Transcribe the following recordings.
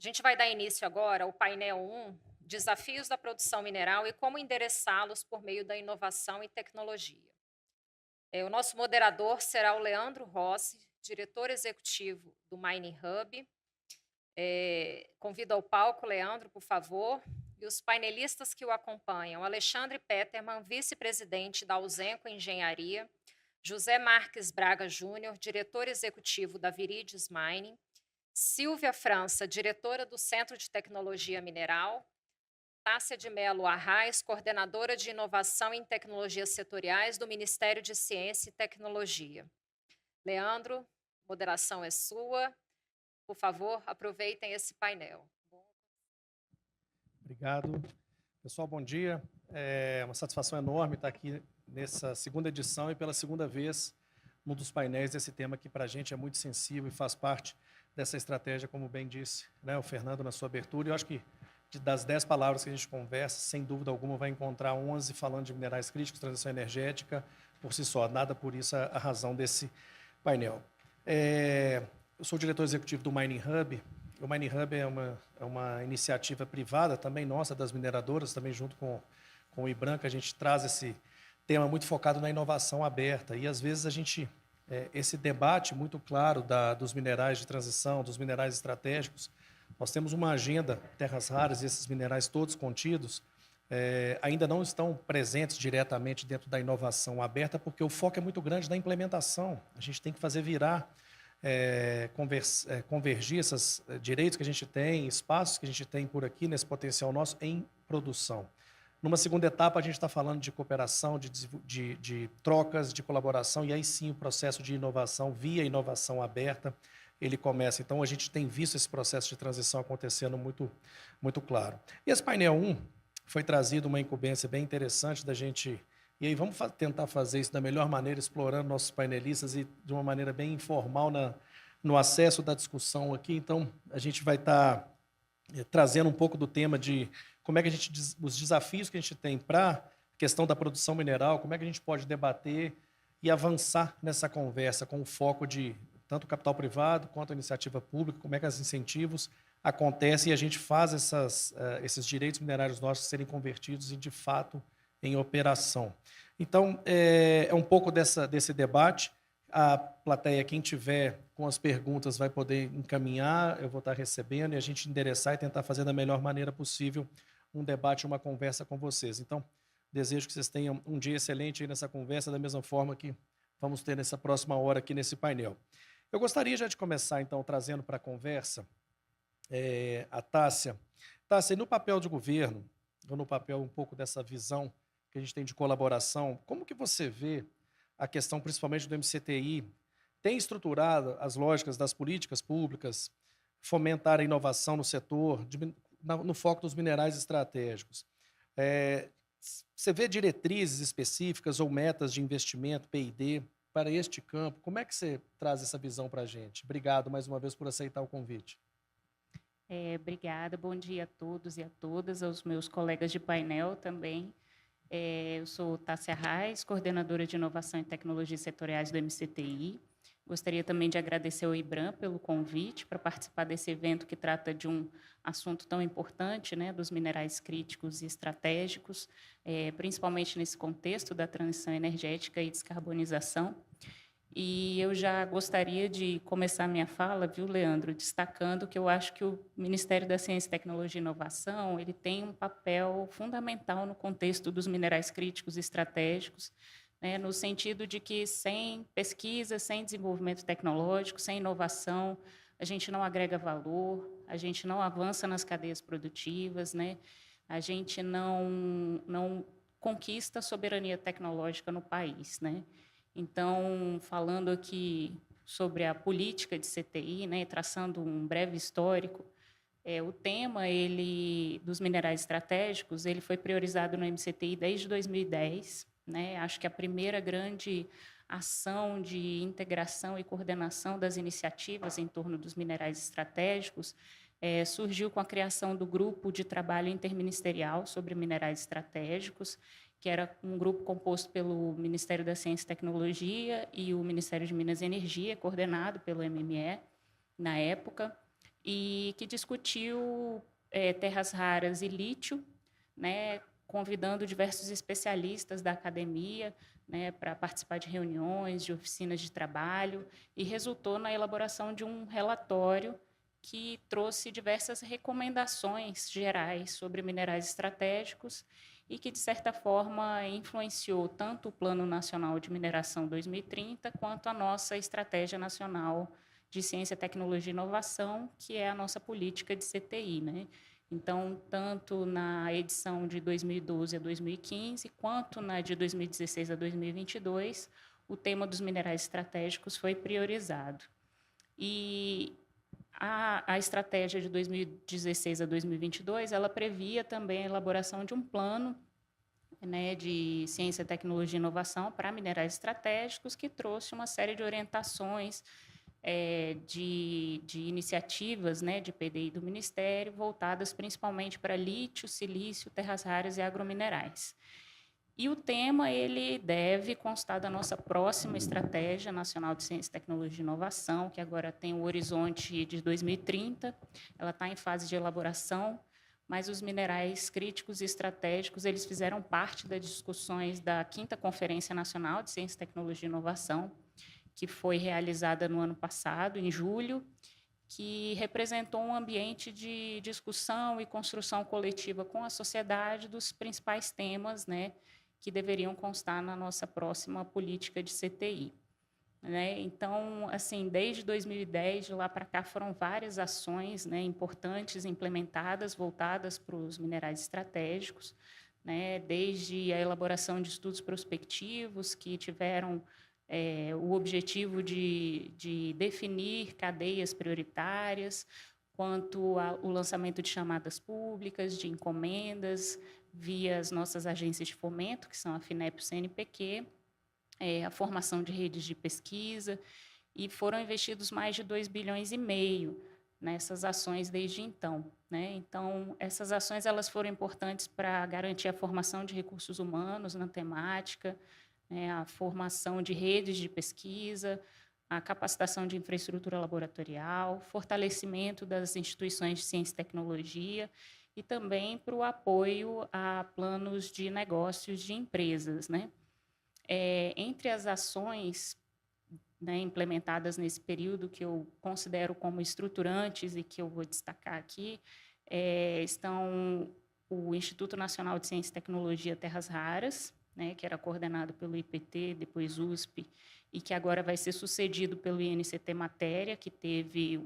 gente vai dar início agora ao painel 1, Desafios da produção mineral e como endereçá-los por meio da inovação e tecnologia. O nosso moderador será o Leandro Rossi, diretor executivo do Mining Hub. Convido ao palco, Leandro, por favor, e os painelistas que o acompanham: Alexandre Peterman, vice-presidente da Ausenco Engenharia, José Marques Braga Júnior, diretor executivo da Viridius Mining, Silvia França, diretora do Centro de Tecnologia Mineral, Tássia de Mello Arraes, coordenadora de Inovação em Tecnologias Setoriais do Ministério de Ciência e Tecnologia. Leandro, moderação é sua. Por favor, aproveitem esse painel. Obrigado. Pessoal, bom dia. É uma satisfação enorme estar aqui nessa segunda edição e pela segunda vez num dos painéis desse tema que para a gente é muito sensível e faz parte dessa estratégia, como bem disse, né, o Fernando na sua abertura. Eu acho que das 10 palavras que a gente conversa, sem dúvida alguma vai encontrar 11 falando de minerais críticos, transição energética por si só. Nada por isso a razão desse painel. Eu sou o diretor executivo do Mining Hub. O Mining Hub é uma iniciativa privada também nossa, das mineradoras, também junto com o IBRAM, que a gente traz esse tema muito focado na inovação aberta. E, às vezes, esse debate muito claro dos minerais de transição, dos minerais estratégicos, nós temos uma agenda, terras raras e esses minerais todos contidos, ainda não estão presentes diretamente dentro da inovação aberta, porque o foco é muito grande na implementação. A gente tem que fazer virar, convergir esses direitos que a gente tem, espaços que a gente tem por aqui, nesse potencial nosso, em produção. Numa segunda etapa, a gente está falando de cooperação, de trocas, de colaboração, e aí sim o processo de inovação, via inovação aberta, ele começa. Então, a gente tem visto esse processo de transição acontecendo muito, muito claro. E esse painel 1 foi trazido uma incumbência bem interessante da gente. E aí vamos tentar fazer isso da melhor maneira, explorando nossos painelistas e de uma maneira bem informal no acesso da discussão aqui. Então, a gente vai estar trazendo um pouco do tema de como é que os desafios que a gente tem para a questão da produção mineral, como é que a gente pode debater e avançar nessa conversa com o foco de tanto o capital privado quanto a iniciativa pública, como é que os incentivos acontecem e a gente faz esses direitos minerários nossos serem convertidos de fato em operação. Então, é um pouco desse debate. A plateia, quem tiver com as perguntas, vai poder encaminhar, eu vou estar recebendo, e a gente endereçar e tentar fazer da melhor maneira possível um debate, uma conversa com vocês. Então, desejo que vocês tenham um dia excelente aí nessa conversa, da mesma forma que vamos ter nessa próxima hora aqui nesse painel. Eu gostaria já de começar, então, trazendo para a conversa a Tássia. Tássia, no papel de governo, ou no papel um pouco dessa visão que a gente tem de colaboração, como que você vê a questão, principalmente do MCTI, tem estruturado as lógicas das políticas públicas, fomentar a inovação no setor, no foco dos minerais estratégicos? Você vê diretrizes específicas ou metas de investimento, P&D, para este campo? Como é que você traz essa visão para a gente? Obrigado mais uma vez por aceitar o convite. Obrigada, bom dia a todos e a todas, aos meus colegas de painel também. Eu sou Tássia Arraes, coordenadora de Inovação e Tecnologias Setoriais do MCTI. Gostaria também de agradecer ao IBRAM pelo convite para participar desse evento que trata de um assunto tão importante, né, dos minerais críticos e estratégicos, principalmente nesse contexto da transição energética e descarbonização. E eu já gostaria de começar minha fala, viu, Leandro, destacando que eu acho que o Ministério da Ciência, Tecnologia e Inovação ele tem um papel fundamental no contexto dos minerais críticos e estratégicos, né, no sentido de que sem pesquisa, sem desenvolvimento tecnológico, sem inovação, a gente não agrega valor, a gente não avança nas cadeias produtivas, né, a gente não conquista a soberania tecnológica no país, né? Então, falando aqui sobre a política de CTI, né, traçando um breve histórico, o tema dos minerais estratégicos ele foi priorizado no MCTI desde 2010. Né? Acho que a primeira grande ação de integração e coordenação das iniciativas em torno dos minerais estratégicos surgiu com a criação do Grupo de Trabalho Interministerial sobre Minerais Estratégicos, que era um grupo composto pelo Ministério da Ciência e Tecnologia e o Ministério de Minas e Energia, coordenado pelo MME na época. e que discutiu terras raras e lítio, né, convidando diversos especialistas da academia, né, para participar de reuniões, de oficinas de trabalho, e resultou na elaboração de um relatório que trouxe diversas recomendações gerais sobre minerais estratégicos e que, de certa forma, influenciou tanto o Plano Nacional de Mineração 2030 quanto a nossa Estratégia Nacional de Ciência, Tecnologia e Inovação, que é a nossa política de CTI, né? Então, tanto na edição de 2012 a 2015, quanto na de 2016 a 2022, o tema dos minerais estratégicos foi priorizado. E a estratégia de 2016 a 2022, ela previa também a elaboração de um plano, né, de ciência, tecnologia e inovação para minerais estratégicos, que trouxe uma série de orientações, de iniciativas, né, de PDI do Ministério, voltadas principalmente para lítio, silício, terras raras e agrominerais. E o tema ele deve constar da nossa próxima Estratégia Nacional de Ciência, Tecnologia e Inovação, que agora tem o horizonte de 2030. Ela está em fase de elaboração, mas os minerais críticos e estratégicos eles fizeram parte das discussões da 5ª Conferência Nacional de Ciência, Tecnologia e Inovação, que foi realizada no ano passado, em julho, que representou um ambiente de discussão e construção coletiva com a sociedade dos principais temas, né, que deveriam constar na nossa próxima política de CTI. Né? Então, assim, desde 2010, de lá para cá, foram várias ações, né, importantes implementadas, voltadas para os minerais estratégicos, né, desde a elaboração de estudos prospectivos, que tiveram o objetivo de definir cadeias prioritárias, quanto ao lançamento de chamadas públicas, de encomendas, via as nossas agências de fomento, que são a FINEP e o CNPq, a formação de redes de pesquisa, e foram investidos mais de 2,5 bilhões nessas ações desde então. Né? Então, essas ações elas foram importantes para garantir a formação de recursos humanos na temática, né? A formação de redes de pesquisa, a capacitação de infraestrutura laboratorial, fortalecimento das instituições de ciência e tecnologia, e também para o apoio a planos de negócios de empresas. Né? Entre as ações, né, implementadas nesse período, que eu considero como estruturantes e que eu vou destacar aqui, estão o Instituto Nacional de Ciência e Tecnologia Terras Raras, né, que era coordenado pelo IPT, depois USP, e que agora vai ser sucedido pelo INCT Matéria, que teve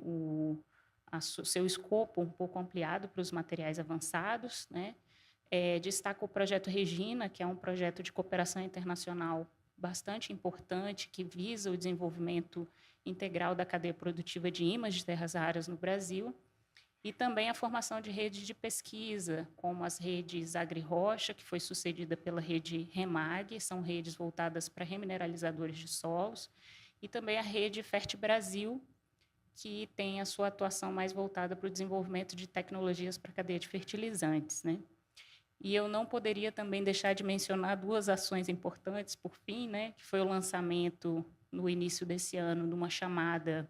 seu escopo um pouco ampliado para os materiais avançados. Né? Destaco o projeto Regina, que é um projeto de cooperação internacional bastante importante, que visa o desenvolvimento integral da cadeia produtiva de ímãs de terras raras no Brasil, e também a formação de redes de pesquisa, como as redes AgriRocha, que foi sucedida pela rede REMAG, são redes voltadas para remineralizadores de solos, e também a rede Fert Brasil, que tem a sua atuação mais voltada para o desenvolvimento de tecnologias para a cadeia de fertilizantes. Né? E eu não poderia também deixar de mencionar 2 ações importantes, por fim, né, que foi o lançamento, no início desse ano, de uma chamada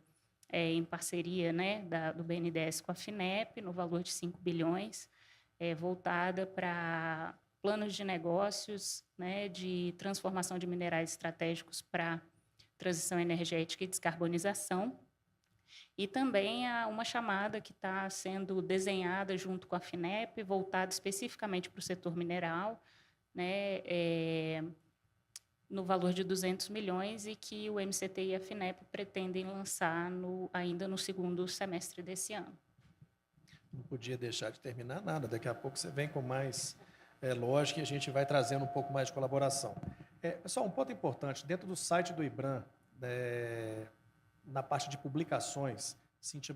em parceria, né, do BNDES com a FINEP, no valor de 5 bilhões, voltada para planos de negócios, né, de transformação de minerais estratégicos para transição energética e descarbonização. E também há uma chamada que está sendo desenhada junto com a FINEP, voltada especificamente para o setor mineral, né, no valor de 200 milhões, e que o MCT e a FINEP pretendem lançar ainda no 2º semestre desse ano. Não podia deixar de terminar nada, daqui a pouco você vem com mais lógica e a gente vai trazendo um pouco mais de colaboração. Pessoal, um ponto importante, dentro do site do IBRAM, na parte de publicações, Cíntia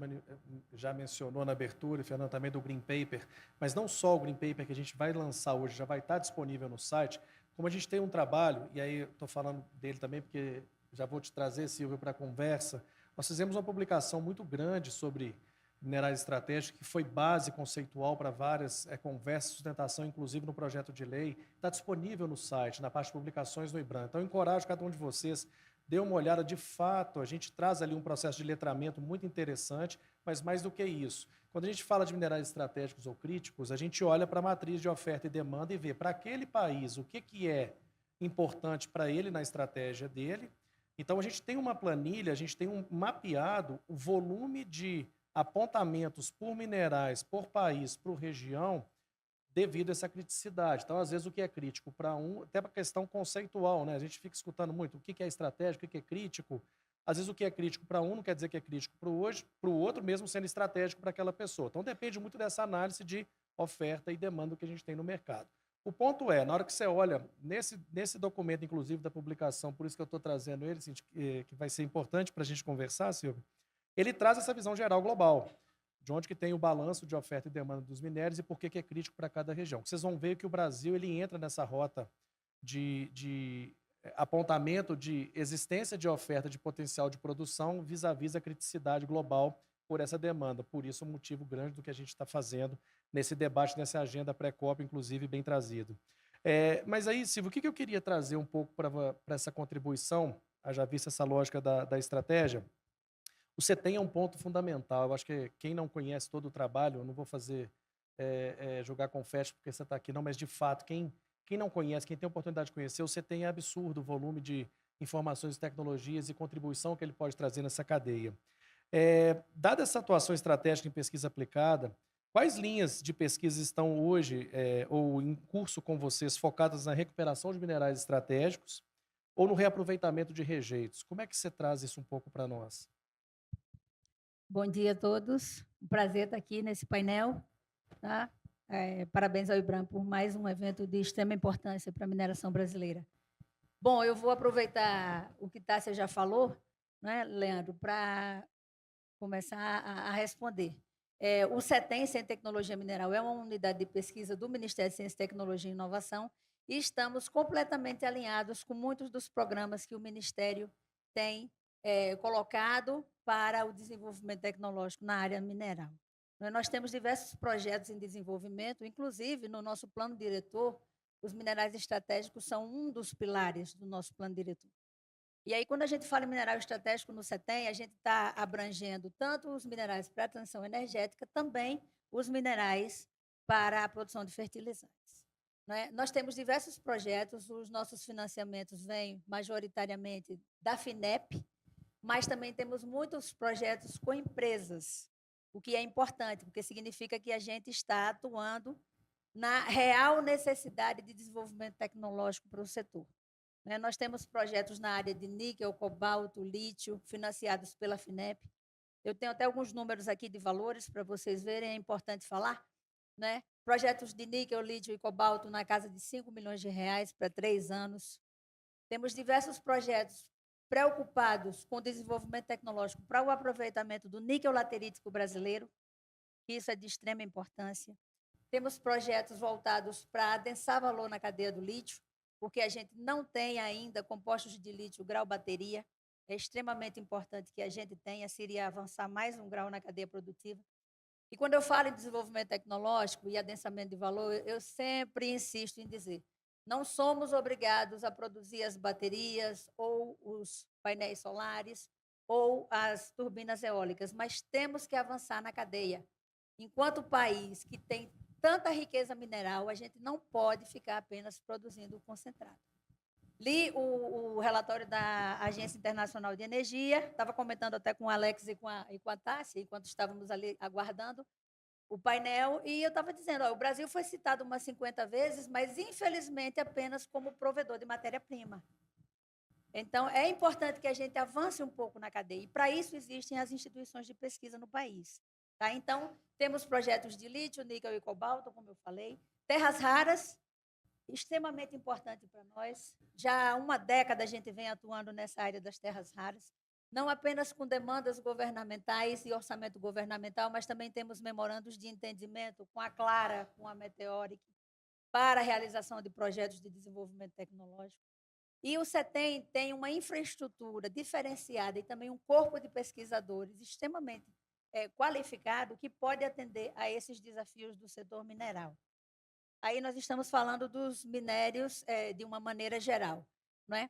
já mencionou na abertura, e Fernando também, do Green Paper, mas não só o Green Paper que a gente vai lançar hoje, já vai estar disponível no site, como a gente tem um trabalho, e aí estou falando dele também porque já vou te trazer, Silvio, para a conversa, nós fizemos uma publicação muito grande sobre minerais estratégicos, que foi base conceitual para várias conversas de sustentação, inclusive no projeto de lei, está disponível no site, na parte de publicações do IBRAM. Então, eu encorajo cada um de vocês, dê uma olhada, de fato, a gente traz ali um processo de letramento muito interessante, mas mais do que isso. Quando a gente fala de minerais estratégicos ou críticos, a gente olha para a matriz de oferta e demanda e vê para aquele país o que é importante para ele na estratégia dele. Então, a gente tem uma planilha, a gente tem um mapeado o volume de apontamentos por minerais, por país, por região, devido a essa criticidade. Então, às vezes, o que é crítico para um, até para a questão conceitual, né? A gente fica escutando muito o que é estratégico, o que é crítico. Às vezes, o que é crítico para um não quer dizer que é crítico para o outro, mesmo sendo estratégico para aquela pessoa. Então, depende muito dessa análise de oferta e demanda que a gente tem no mercado. O ponto é, na hora que você olha, nesse documento, inclusive, da publicação, por isso que eu estou trazendo ele, assim, que vai ser importante para a gente conversar, Silvio, ele traz essa visão geral global, de onde que tem o balanço de oferta e demanda dos minérios e por que é crítico para cada região. Vocês vão ver que o Brasil ele entra nessa rota de apontamento de existência de oferta de potencial de produção vis-à-vis a criticidade global por essa demanda. Por isso, o motivo grande do que a gente está fazendo nesse debate, nessa agenda pré-COP, inclusive, bem trazido. Mas aí, Silvio, o que eu queria trazer um pouco para essa contribuição, já vista essa lógica da estratégia? O CETEM é um ponto fundamental. Eu acho que quem não conhece todo o trabalho, eu não vou fazer jogar confete porque você está aqui, não, mas de fato, quem não conhece, quem tem a oportunidade de conhecer, o CETEM é absurdo o volume de informações, tecnologias e contribuição que ele pode trazer nessa cadeia. Dada essa atuação estratégica em pesquisa aplicada, quais linhas de pesquisa estão hoje ou em curso com vocês focadas na recuperação de minerais estratégicos ou no reaproveitamento de rejeitos? Como é que você traz isso um pouco para nós? Bom dia a todos. Um prazer estar aqui nesse painel. Tá? Parabéns ao IBRAM por mais um evento de extrema importância para a mineração brasileira. Bom, eu vou aproveitar o que Tássia já falou, né, Leandro, para começar a responder. O CETEM, Centro de Tecnologia Mineral, é uma unidade de pesquisa do Ministério de Ciência, Tecnologia e Inovação e estamos completamente alinhados com muitos dos programas que o Ministério tem colocado para o desenvolvimento tecnológico na área mineral. Nós temos diversos projetos em desenvolvimento, inclusive no nosso plano diretor, os minerais estratégicos são um dos pilares do nosso plano diretor. E aí, quando a gente fala em mineral estratégico no CETEM, a gente está abrangendo tanto os minerais para a transição energética, também os minerais para a produção de fertilizantes. Nós temos diversos projetos, os nossos financiamentos vêm majoritariamente da FINEP, mas também temos muitos projetos com empresas, o que é importante, porque significa que a gente está atuando na real necessidade de desenvolvimento tecnológico para o setor. Nós temos projetos na área de níquel, cobalto, lítio, financiados pela FINEP. Eu tenho até alguns números aqui de valores para vocês verem, é importante falar. Projetos de níquel, lítio e cobalto na casa de 5 milhões de reais para 3 anos. Temos diversos projetos preocupados com o desenvolvimento tecnológico para o aproveitamento do níquel laterítico brasileiro, que isso é de extrema importância. Temos projetos voltados para adensar valor na cadeia do lítio, porque a gente não tem ainda compostos de lítio grau bateria. É extremamente importante que a gente tenha, seria avançar mais um grau na cadeia produtiva. E quando eu falo em desenvolvimento tecnológico e adensamento de valor, eu sempre insisto em dizer, não somos obrigados a produzir as baterias ou os painéis solares ou as turbinas eólicas, mas temos que avançar na cadeia. Enquanto país que tem tanta riqueza mineral, a gente não pode ficar apenas produzindo o concentrado. Li o relatório da Agência Internacional de Energia, estava comentando até com o Alex e com a Tássia, enquanto estávamos ali aguardando o painel, e eu estava dizendo, o Brasil foi citado umas 50 vezes, mas, infelizmente, apenas como provedor de matéria-prima. Então, é importante que a gente avance um pouco na cadeia, e para isso existem as instituições de pesquisa no país. Tá? Então, temos projetos de lítio, níquel e cobalto, como eu falei, terras raras, extremamente importante para nós. Já há uma década a gente vem atuando nessa área das terras raras, não apenas com demandas governamentais e orçamento governamental, mas também temos memorandos de entendimento com a Clara, com a Meteoric, para a realização de projetos de desenvolvimento tecnológico. E o CETEM tem uma infraestrutura diferenciada e também um corpo de pesquisadores extremamente qualificado que pode atender a esses desafios do setor mineral. Aí nós estamos falando dos minérios de uma maneira geral, não é?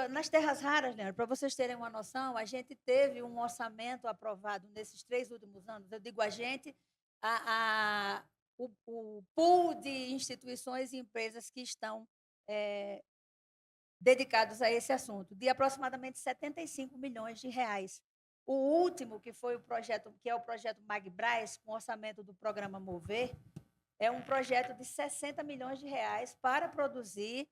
Nas terras raras, Leandro, para vocês terem uma noção, a gente teve um orçamento aprovado nesses 3 últimos anos. Eu digo a gente, o pool de instituições e empresas que estão dedicados a esse assunto, de aproximadamente 75 milhões de reais. O último, que foi o projeto, que é o projeto MagBras, com orçamento do programa Mover, é um projeto de 60 milhões de reais para produzir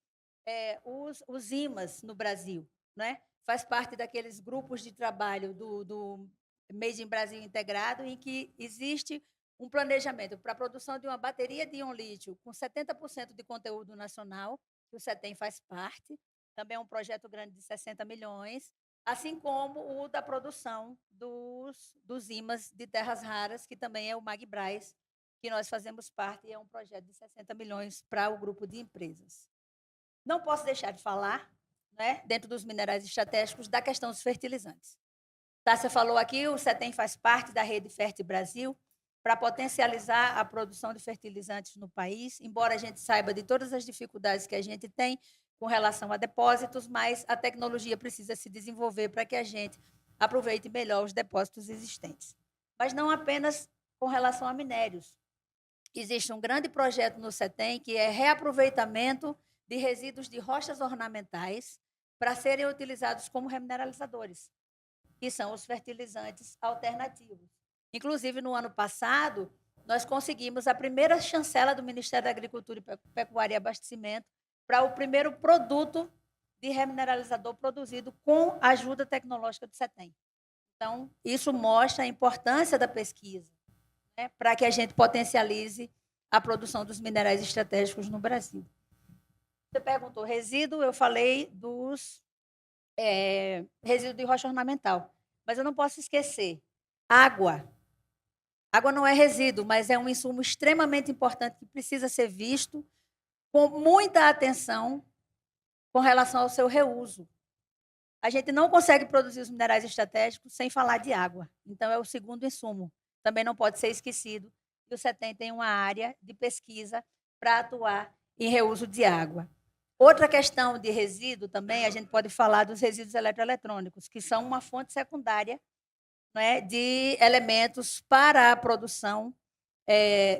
os IMAs no Brasil, né? Faz parte daqueles grupos de trabalho do Made in Brasil integrado, em que existe um planejamento para a produção de uma bateria de íon-lítio com 70% de conteúdo nacional, que o CETEM faz parte, também é um projeto grande de 60 milhões, assim como o da produção dos IMAs de terras raras, que também é o MagBras, que nós fazemos parte, e é um projeto de 60 milhões para o grupo de empresas. Não posso deixar de falar, né, dentro dos minerais estratégicos, da questão dos fertilizantes. Tássia falou aqui, o CETEM faz parte da rede Ferte Brasil para potencializar a produção de fertilizantes no país, embora a gente saiba de todas as dificuldades que a gente tem com relação a depósitos, mas a tecnologia precisa se desenvolver para que a gente aproveite melhor os depósitos existentes. Mas não apenas com relação a minérios. Existe um grande projeto no CETEM que é reaproveitamento de resíduos de rochas ornamentais para serem utilizados como remineralizadores, que são os fertilizantes alternativos. Inclusive, no ano passado, nós conseguimos a primeira chancela do Ministério da Agricultura, Pecuária e Abastecimento para o primeiro produto de remineralizador produzido com a ajuda tecnológica do CETEM. Então, isso mostra a importância da pesquisa, né, para que a gente potencialize a produção dos minerais estratégicos no Brasil. Você perguntou resíduo, eu falei dos resíduos de rocha ornamental, mas eu não posso esquecer água. Água não é resíduo, mas é um insumo extremamente importante que precisa ser visto com muita atenção com relação ao seu reuso. A gente não consegue produzir os minerais estratégicos sem falar de água. Então, é o segundo insumo. Também não pode ser esquecido. E o CETEM tem uma área de pesquisa para atuar em reuso de água. Outra questão de resíduo também, a gente pode falar dos resíduos eletroeletrônicos, que são uma fonte secundária, né, de elementos para a produção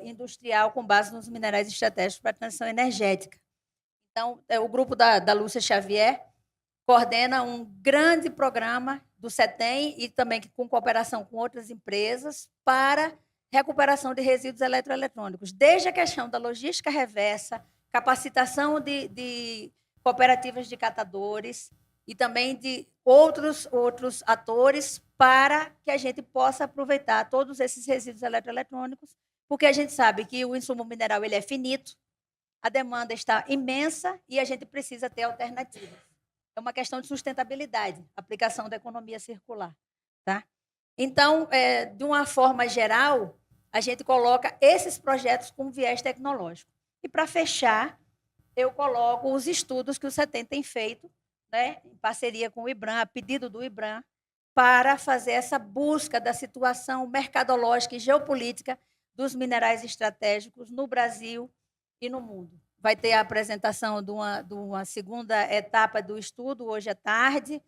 industrial com base nos minerais estratégicos para a transição energética. Então, o grupo da Lúcia Xavier coordena um grande programa do CETEM e também com cooperação com outras empresas para recuperação de resíduos eletroeletrônicos, desde a questão da logística reversa, capacitação de cooperativas de catadores e também de outros atores para que a gente possa aproveitar todos esses resíduos eletroeletrônicos, porque a gente sabe que o insumo mineral ele é finito, a demanda está imensa e a gente precisa ter alternativas. É uma questão de sustentabilidade, aplicação da economia circular. Tá? Então, de uma forma geral, a gente coloca esses projetos com viés tecnológico. E, para fechar, eu coloco os estudos que o CETEM tem feito, né, em parceria com o IBRAM, a pedido do IBRAM, para fazer essa busca da situação mercadológica e geopolítica dos minerais estratégicos no Brasil e no mundo. Vai ter a apresentação de uma segunda etapa do estudo, hoje à tarde,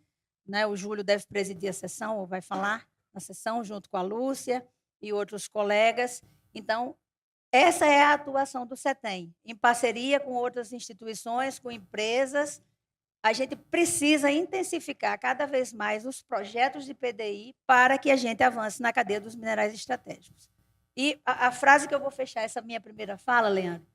né, o Júlio deve presidir a sessão, ou vai falar na sessão, junto com a Lúcia e outros colegas. Então, essa é a atuação do CETEM, em parceria com outras instituições, com empresas. A gente precisa intensificar cada vez mais os projetos de PDI para que a gente avance na cadeia dos minerais estratégicos. E a frase que eu vou fechar essa minha primeira fala, Leandro,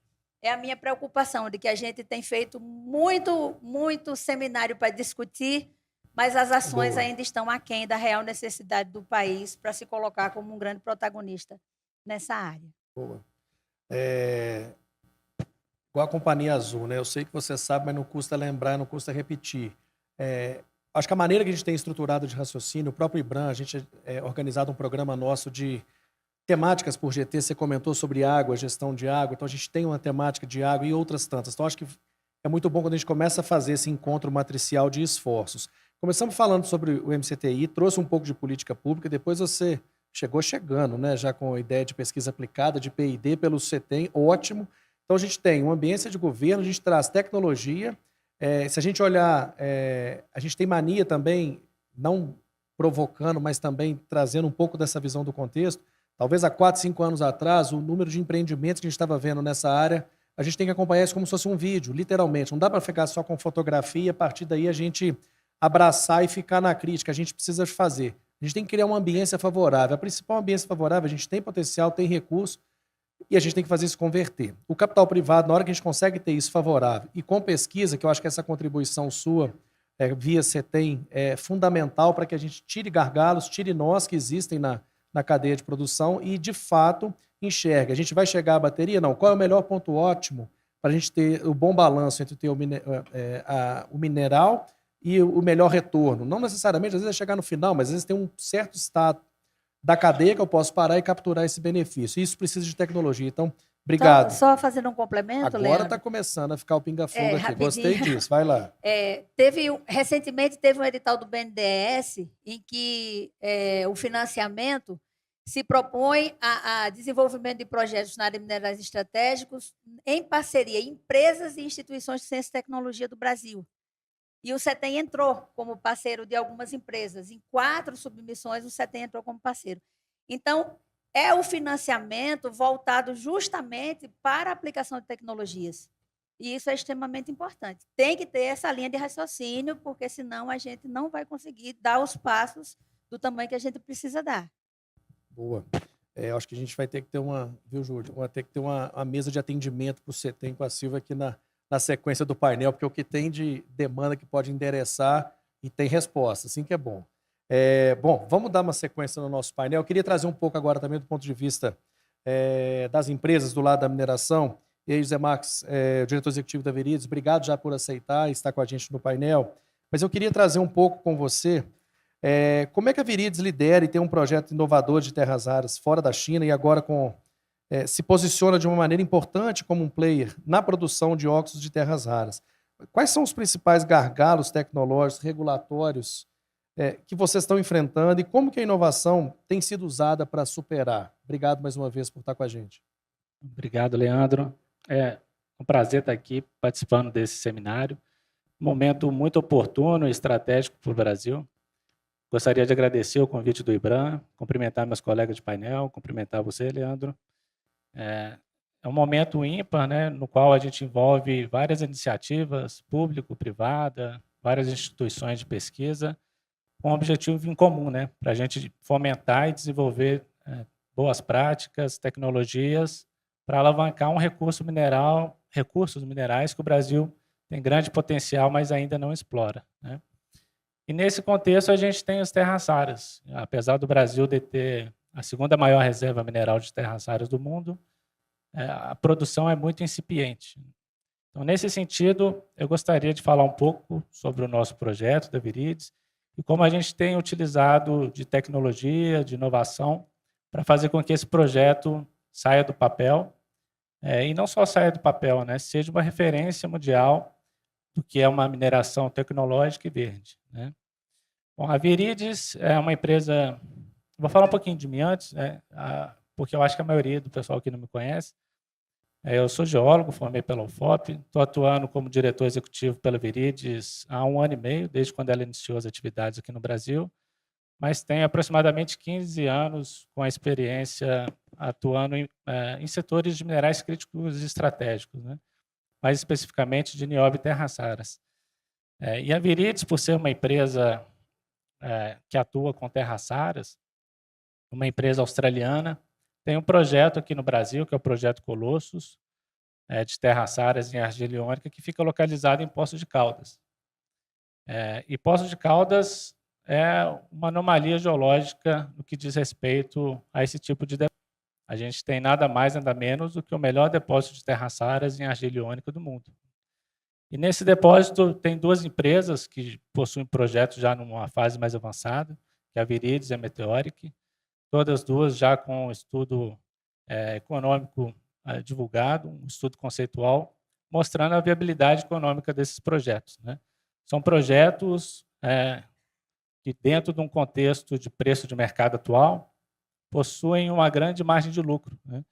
é a minha preocupação de que a gente tem feito muito seminário para discutir, mas as ações ainda estão aquém da real necessidade do país para se colocar como um grande protagonista nessa área. Boa. Igual a Companhia Azul, né? Eu sei que você sabe, mas não custa lembrar, não custa repetir. Acho que a maneira que a gente tem estruturado de raciocínio, o próprio IBRAM, a gente organizado um programa nosso de temáticas por GT, você comentou sobre água, gestão de água, então a gente tem uma temática de água e outras tantas. Então acho que é muito bom quando a gente começa a fazer esse encontro matricial de esforços. Começamos falando sobre o MCTI, trouxe um pouco de política pública, depois você chegando, né, já com a ideia de pesquisa aplicada, de P&D pelo CETEM, ótimo. Então a gente tem uma ambiência de governo, a gente traz tecnologia, Se a gente olhar, a gente tem mania também, não provocando, mas também trazendo um pouco dessa visão do contexto. Talvez há 4, 5 anos atrás, o número de empreendimentos que a gente estava vendo nessa área, a gente tem que acompanhar isso como se fosse um vídeo, literalmente. Não dá para ficar só com fotografia, a partir daí a gente abraçar e ficar na crítica. A gente precisa fazer. A gente tem que criar uma ambiência favorável. A principal ambiência favorável, a gente tem potencial, tem recurso, e a gente tem que fazer isso converter. O capital privado, na hora que a gente consegue ter isso favorável, e com pesquisa, que eu acho que essa contribuição sua, via CETEM, é fundamental para que a gente tire gargalos, tire nós que existem na cadeia de produção e, de fato, enxergue. A gente vai chegar à bateria? Não. Qual é o melhor ponto ótimo para a gente ter o bom balanço entre ter o mineral e o melhor retorno? Não necessariamente, às vezes é chegar no final, mas às vezes tem um certo estado da cadeia que eu posso parar e capturar esse benefício. Isso precisa de tecnologia. Então, obrigado. Só fazendo um complemento, Agora está começando a ficar o pinga-fogo aqui. rapidinho. Gostei disso. Vai lá. Recentemente teve um edital do BNDES em que o financiamento se propõe a desenvolvimento de projetos na área de minerais estratégicos em parceria, empresas e instituições de ciência e tecnologia do Brasil. E o CETEM entrou como parceiro de algumas empresas. Em 4 submissões, o CETEM entrou como parceiro. Então, é o financiamento voltado justamente para a aplicação de tecnologias. E isso é extremamente importante. Tem que ter essa linha de raciocínio, porque senão a gente não vai conseguir dar os passos do tamanho que a gente precisa dar. Boa. Eu acho que a gente vai ter que ter viu, Júlio? Vai ter que ter uma mesa de atendimento para o CETEM com a Silvia aqui na sequência do painel, porque o que tem de demanda que pode endereçar e tem resposta, assim que é bom. Bom, vamos dar uma sequência no nosso painel. Eu queria trazer um pouco agora também do ponto de vista das empresas do lado da mineração. E aí, José Marques, o diretor executivo da Viridies, obrigado já por aceitar e estar com a gente no painel. Mas eu queria trazer um pouco com você como é que a Viridies lidera e tem um projeto inovador de terras raras fora da China e agora se posiciona de uma maneira importante como um player na produção de óxidos de terras raras. Quais são os principais gargalos tecnológicos, regulatórios que vocês estão enfrentando e como que a inovação tem sido usada para superar? Obrigado mais uma vez por estar com a gente. Obrigado, Leandro. É um prazer estar aqui participando desse seminário. Um momento muito oportuno e estratégico para o Brasil. Gostaria de agradecer o convite do IBRAM, cumprimentar meus colegas de painel, cumprimentar você, Leandro. É um momento ímpar, né, no qual a gente envolve várias iniciativas, público, privada, várias instituições de pesquisa, com um objetivo em comum, né, para a gente fomentar e desenvolver boas práticas, tecnologias, para alavancar um recursos minerais que o Brasil tem grande potencial, mas ainda não explora, né? E nesse contexto a gente tem as terras raras. Apesar do Brasil deter a segunda maior reserva mineral de terras raras do mundo, a produção é muito incipiente. Então, nesse sentido, eu gostaria de falar um pouco sobre o nosso projeto da Viridies e como a gente tem utilizado de tecnologia, de inovação, para fazer com que esse projeto saia do papel, e não só saia do papel, né, seja uma referência mundial do que é uma mineração tecnológica e verde, né? Bom, a Viridies é uma empresa... Vou falar um pouquinho de mim antes, né, porque eu acho que a maioria do pessoal aqui não me conhece. Eu sou geólogo, formei pela UFOP, estou atuando como diretor executivo pela Viridies há 1 ano e meio, desde quando ela iniciou as atividades aqui no Brasil, mas tenho aproximadamente 15 anos com a experiência atuando em setores de minerais críticos e estratégicos, né? Mais especificamente de nióbio e terras raras. E a Viridies, por ser uma empresa que atua com terras raras, uma empresa australiana, tem um projeto aqui no Brasil, que é o Projeto Colossus, de terras raras em argila iônica, que fica localizado em Poços de Caldas. E Poços de Caldas é uma anomalia geológica no que diz respeito a esse tipo de depósito. A gente tem nada mais, nada menos do que o melhor depósito de terras raras em argila iônica do mundo. E nesse depósito tem 2 empresas que possuem projetos já numa fase mais avançada, que é a Viridies e a Meteoric, todas 2 já com um estudo econômico divulgado, um estudo conceitual, mostrando a viabilidade econômica desses projetos, né? São projetos que, dentro de um contexto de preço de mercado atual, possuem uma grande margem de lucro, né?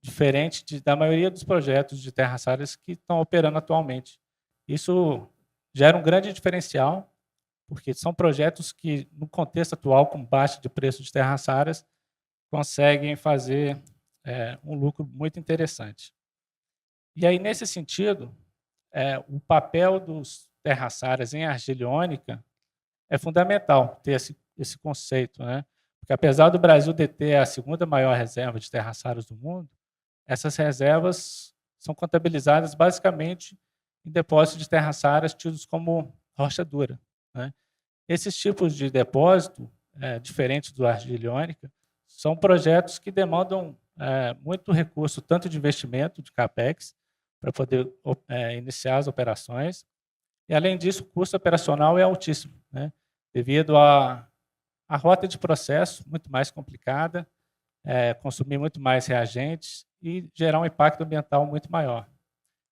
Diferente da maioria dos projetos de terras raras que estão operando atualmente. Isso gera um grande diferencial, porque são projetos que, no contexto atual, com baixa de preço de terras raras, conseguem fazer um lucro muito interessante. E aí, nesse sentido, o papel dos terras raras em argila iônica é fundamental ter esse conceito, né? Porque apesar do Brasil deter a segunda maior reserva de terras raras do mundo, essas reservas são contabilizadas basicamente em depósitos de terras raras tidos como rocha dura, né? Esses tipos de depósito, diferentes do argila iônica, são projetos que demandam muito recurso, tanto de investimento, de CAPEX, para poder iniciar as operações. E, além disso, o custo operacional é altíssimo, né? Devido à rota de processo muito mais complicada, consumir muito mais reagentes e gerar um impacto ambiental muito maior.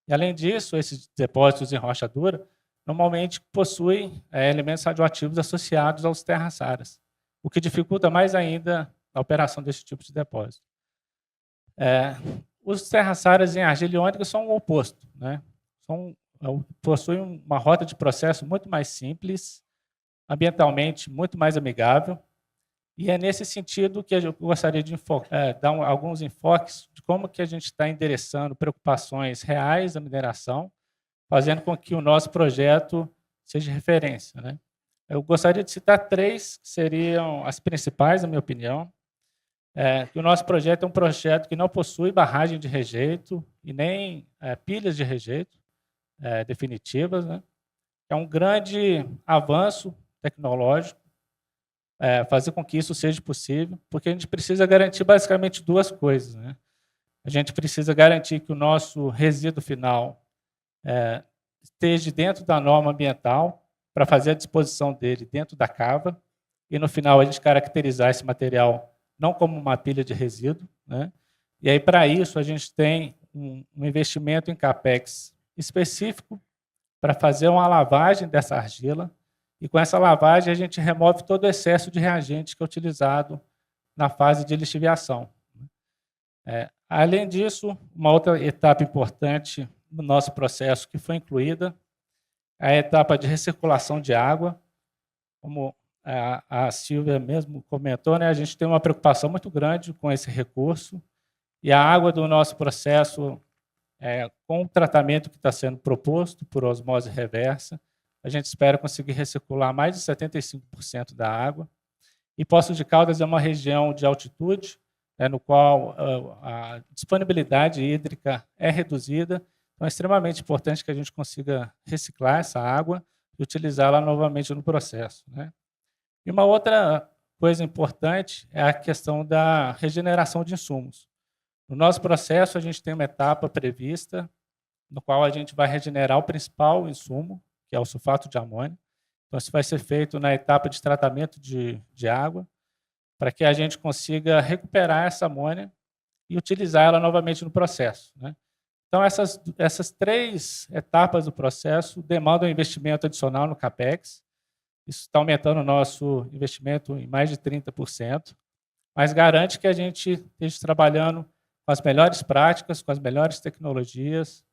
E, além disso, esses depósitos em rocha dura normalmente possuem elementos radioativos associados aos terras raras, o que dificulta mais ainda a operação desse tipo de depósito. Os terras raras em argila iônica são o oposto, né? Possuem uma rota de processo muito mais simples, ambientalmente muito mais amigável, e é nesse sentido que eu gostaria de dar alguns enfoques de como que a gente está endereçando preocupações reais da mineração, fazendo com que o nosso projeto seja referência, né? Eu gostaria de citar 3 que seriam as principais, na minha opinião. Que o nosso projeto é um projeto que não possui barragem de rejeito e nem pilhas de rejeito definitivas, né? É um grande avanço tecnológico fazer com que isso seja possível, porque a gente precisa garantir basicamente 2 coisas, né? A gente precisa garantir que o nosso resíduo final esteja dentro da norma ambiental para fazer a disposição dele dentro da cava e, no final, a gente caracterizar esse material não como uma pilha de resíduo, né? E aí, para isso, a gente tem um investimento em CAPEX específico para fazer uma lavagem dessa argila, e com essa lavagem a gente remove todo o excesso de reagente que é utilizado na fase de lixiviação. Além disso, uma outra etapa importante no nosso processo que foi incluída é a etapa de recirculação de água. Como a Silvia mesmo comentou, né, a gente tem uma preocupação muito grande com esse recurso, e a água do nosso processo, com o tratamento que está sendo proposto por osmose reversa, a gente espera conseguir recircular mais de 75% da água. E Poços de Caldas é uma região de altitude, no qual a disponibilidade hídrica é reduzida, então é extremamente importante que a gente consiga reciclar essa água e utilizá-la novamente no processo, né? E uma outra coisa importante é a questão da regeneração de insumos. No nosso processo, a gente tem uma etapa prevista, no qual a gente vai regenerar o principal insumo, que é o sulfato de amônio. Então, isso vai ser feito na etapa de tratamento de água, para que a gente consiga recuperar essa amônia e utilizar ela novamente no processo, né? Então, essas 3 etapas do processo demandam investimento adicional no CAPEX. Isso está aumentando o nosso investimento em mais de 30%, mas garante que a gente esteja trabalhando com as melhores práticas, com as melhores tecnologias,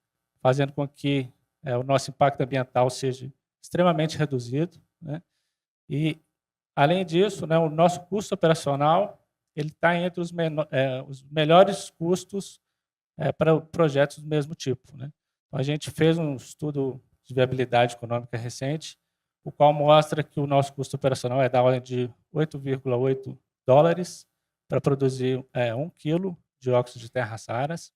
fazendo com que o nosso impacto ambiental seja extremamente reduzido, né? E, além disso, né, o nosso custo operacional ele está entre os melhores custos para projetos do mesmo tipo, né? Então, a gente fez um estudo de viabilidade econômica recente, o qual mostra que o nosso custo operacional é da ordem de $8,8 para produzir 1 quilo de óxido de terras raras,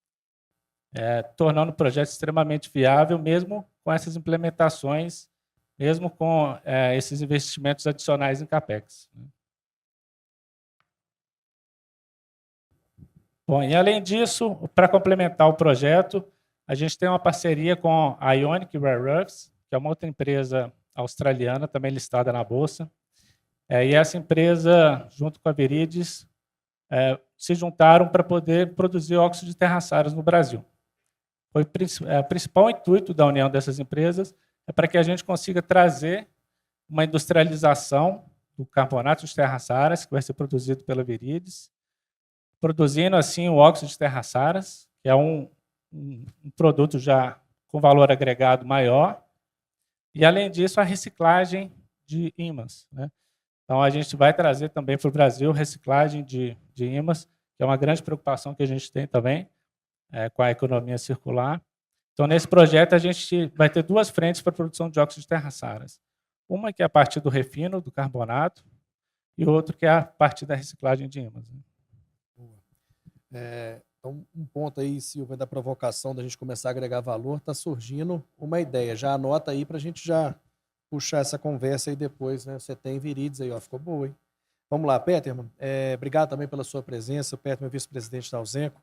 tornando o projeto extremamente viável, mesmo com essas implementações, mesmo com esses investimentos adicionais em CAPEX. Bom, e além disso, para complementar o projeto, a gente tem uma parceria com a Ionic Rare Earths, que é uma outra empresa australiana, também listada na Bolsa. E essa empresa, junto com a Viridis, se juntaram para poder produzir óxido de terras raras no Brasil. O principal intuito da união dessas empresas é para que a gente consiga trazer uma industrialização do carbonato de terras raras, que vai ser produzido pela Viridis, produzindo assim o óxido de terras raras, que é um produto já com valor agregado maior, E, além disso, a reciclagem de ímãs, né? Então, a gente vai trazer também para o Brasil reciclagem de ímãs, que é uma grande preocupação que a gente tem também com a economia circular. Então, nesse projeto, a gente vai ter duas frentes para a produção de dióxido de terras raras. Uma que é a partir do refino, do carbonato, e outra que é a partir da reciclagem de ímãs. Então, um ponto aí, Silvia, da provocação da gente começar a agregar valor, está surgindo uma ideia. Já anota aí para a gente já puxar essa conversa aí depois, né? Você tem Virides aí, ó, ficou boa, hein? Vamos lá, Peterman. Obrigado também pela sua presença. O Peterman é vice-presidente da Ausenco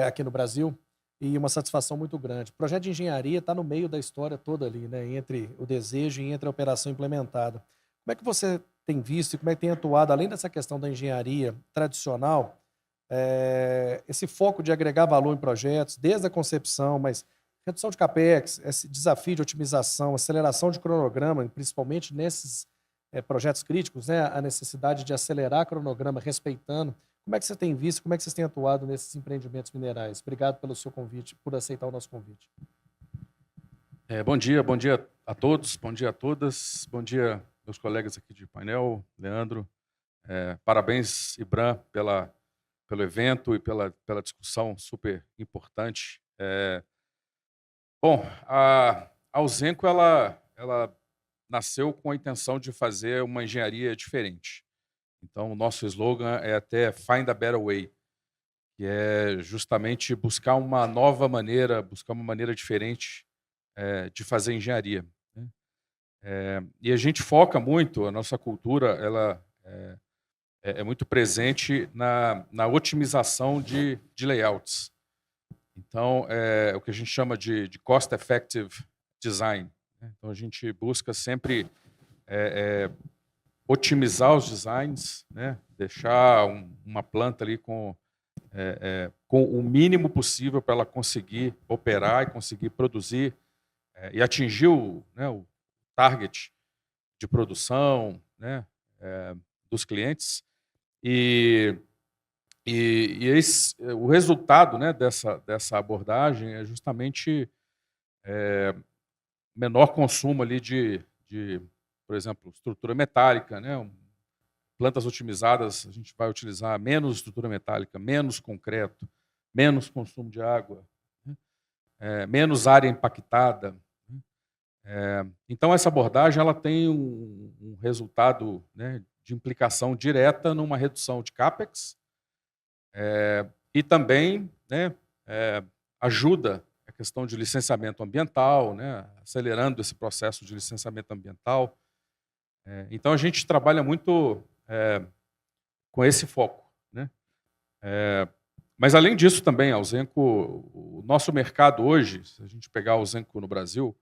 aqui no Brasil, e uma satisfação muito grande. O projeto de engenharia está no meio da história toda ali, né? Entre o desejo e entre a operação implementada. Como é que você tem visto e como é que tem atuado, além dessa questão da engenharia tradicional, esse foco de agregar valor em projetos, desde a concepção, mas redução de CAPEX, esse desafio de otimização, aceleração de cronograma, principalmente nesses projetos críticos, né? A necessidade de acelerar cronograma, respeitando. Como é que você tem visto, como é que vocês têm atuado nesses empreendimentos minerais? Obrigado pelo seu convite, por aceitar o nosso convite. Bom dia a todos, bom dia a todas, bom dia meus colegas aqui de painel, Leandro. Parabéns, Ibram, pelo evento e pela discussão super importante. Bom, a Ausenco ela nasceu com a intenção de fazer uma engenharia diferente. Então, o nosso slogan é até Find a Better Way, que é justamente buscar uma nova maneira, buscar uma maneira diferente de fazer engenharia, né? E a gente foca muito, a nossa cultura ela é muito presente na otimização de layouts. Então, é o que a gente chama de cost-effective design, né? Então, a gente busca sempre otimizar os designs, né? Deixar uma planta ali com o mínimo possível para ela conseguir operar e conseguir produzir e atingir o target de produção, né? Dos clientes. E o resultado, né, dessa abordagem é justamente menor consumo ali de, por exemplo, estrutura metálica, né? Plantas otimizadas, a gente vai utilizar menos estrutura metálica, menos concreto, menos consumo de água, né? Menos área impactada, né? Então, essa abordagem ela tem um resultado, né, de implicação direta numa redução de CAPEX e também, né, ajuda a questão de licenciamento ambiental, né, acelerando esse processo de licenciamento ambiental. Então, a gente trabalha muito com esse foco, né? Mas, além disso, também, a Ausenco, o nosso mercado hoje, se a gente pegar a Ausenco no Brasil,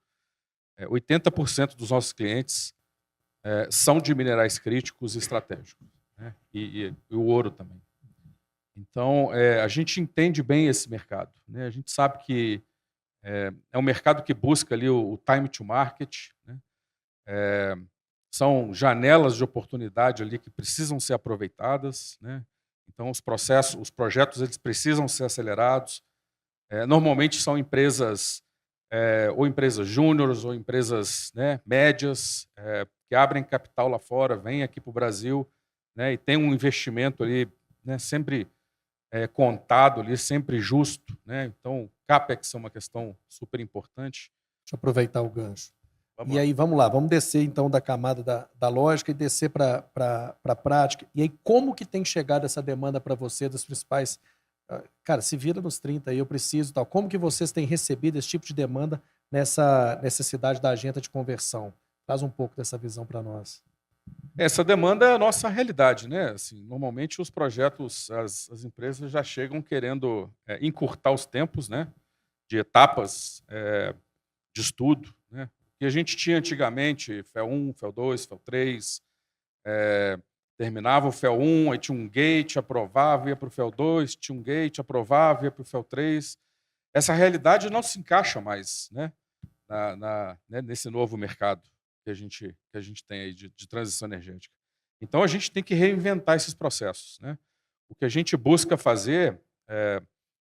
80% dos nossos clientes são de minerais críticos e estratégicos, né? E o ouro também. Então, a gente entende bem esse mercado, né? A gente sabe que é um mercado que busca ali o time to market, né? São janelas de oportunidade ali que precisam ser aproveitadas, né? Então, os projetos, eles precisam ser acelerados. Normalmente são empresas, ou empresas júniores, ou empresas, né, médias, que abrem capital lá fora, vêm aqui para o Brasil, né, e tem um investimento ali, né, sempre contado ali, sempre justo, né? Então, CAPEX é uma questão super importante. Deixa eu aproveitar o gancho. Vamos E lá. aí, vamos lá, vamos descer então da camada da lógica e descer para a prática. E aí, como que tem chegado essa demanda para você das principais... Cara, se vira nos 30 aí, eu preciso tal. Como que vocês têm recebido esse tipo de demanda nessa necessidade da agenda de conversão? Traz um pouco dessa visão para nós. Essa demanda é a nossa realidade, né? Assim, normalmente os projetos, as empresas já chegam querendo encurtar os tempos, né, de etapas de estudo, né? Que a gente tinha antigamente, FEL 1, FEL 2, FEL 3, terminava o FEL 1, aí tinha um gate, aprovava, ia para o FEL 2, tinha um gate, aprovava, ia para o FEL 3. Essa realidade não se encaixa mais, né, né, nesse novo mercado que a gente tem aí de transição energética. Então, a gente tem que reinventar esses processos, né? O que a gente busca fazer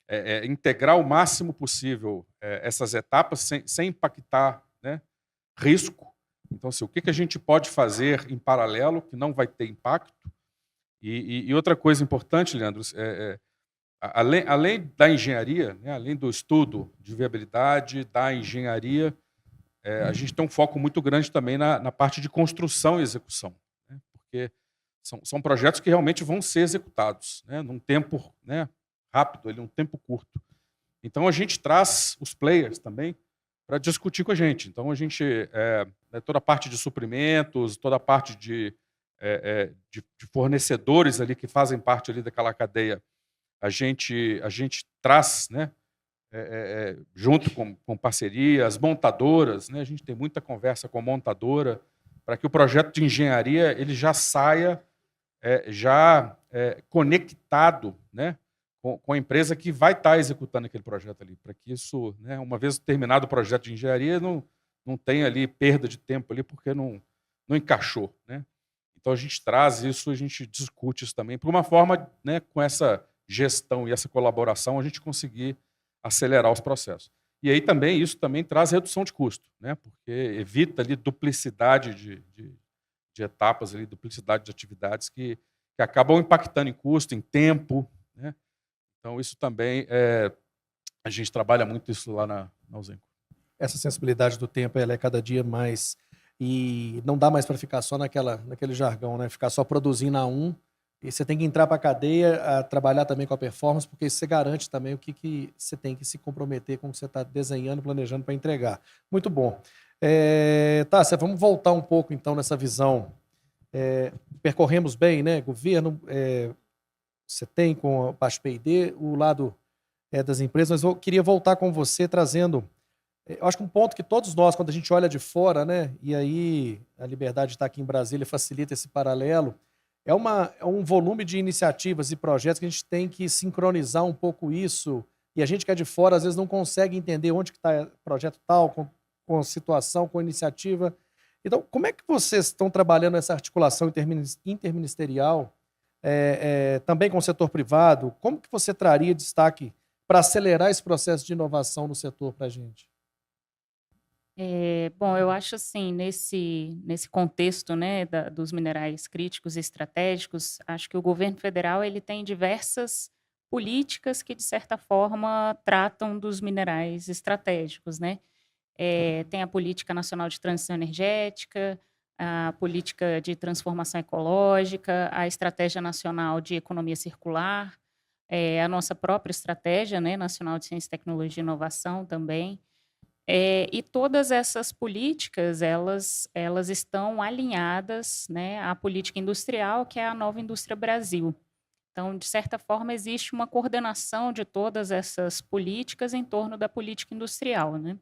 é integrar o máximo possível essas etapas sem impactar, né, risco. Então, assim, o que a gente pode fazer em paralelo que não vai ter impacto? E outra coisa importante, Leandro, além da engenharia, né, além do estudo de viabilidade, da engenharia, a gente tem um foco muito grande também na parte de construção e execução, né, porque são projetos que realmente vão ser executados, né, num tempo, né, rápido, num tempo curto. Então, a gente traz os players também para discutir com a gente. Então, a gente, toda a parte de suprimentos, toda a parte de fornecedores ali que fazem parte ali daquela cadeia, a gente traz, né, junto com parcerias, montadoras, né, a gente tem muita conversa com a montadora para que o projeto de engenharia ele já saia conectado, né, com a empresa que vai estar executando aquele projeto ali, para que isso, né, uma vez terminado o projeto de engenharia, não tenha ali perda de tempo ali, porque não encaixou, né? Então, a gente traz isso, a gente discute isso também, por uma forma, né, com essa gestão e essa colaboração, a gente conseguir acelerar os processos. E aí também, isso também traz redução de custo, né, porque evita ali duplicidade de etapas, ali, duplicidade de atividades que acabam impactando em custo, em tempo, né? Então, isso também, a gente trabalha muito isso lá na Ausenco. Essa sensibilidade do tempo ela é cada dia mais... E não dá mais para ficar só naquele jargão, né? Ficar só produzindo a um. E você tem que entrar para a cadeia, a trabalhar também com a performance, porque isso você garante também o que você tem que se comprometer com o que você está desenhando, planejando para entregar. Muito bom. Tássia, vamos voltar um pouco então nessa visão. Percorremos bem, né? Governo, você tem com a parte P&D, o lado das empresas, mas eu queria voltar com você trazendo, eu acho que um ponto que todos nós, quando a gente olha de fora, né, e aí a Liberdade de estar aqui em Brasília facilita esse paralelo, é um volume de iniciativas e projetos que a gente tem que sincronizar um pouco isso, e a gente que é de fora, às vezes, não consegue entender onde que está o projeto tal, com a situação, com a iniciativa. Então, como é que vocês estão trabalhando essa articulação interministerial, também com o setor privado? Como que você traria destaque para acelerar esse processo de inovação no setor para a gente? Bom, eu acho assim, nesse contexto, né, dos minerais críticos e estratégicos, acho que o governo federal ele tem diversas políticas que, de certa forma, tratam dos minerais estratégicos, né? Tem a Política Nacional de Transição Energética, a Política de Transformação Ecológica, a Estratégia Nacional de Economia Circular, a nossa própria Estratégia, né, Nacional de Ciência, Tecnologia e Inovação também. E todas essas políticas, elas estão alinhadas, né, à política industrial, que é a Nova Indústria Brasil. Então, de certa forma, existe uma coordenação de todas essas políticas em torno da política industrial, né?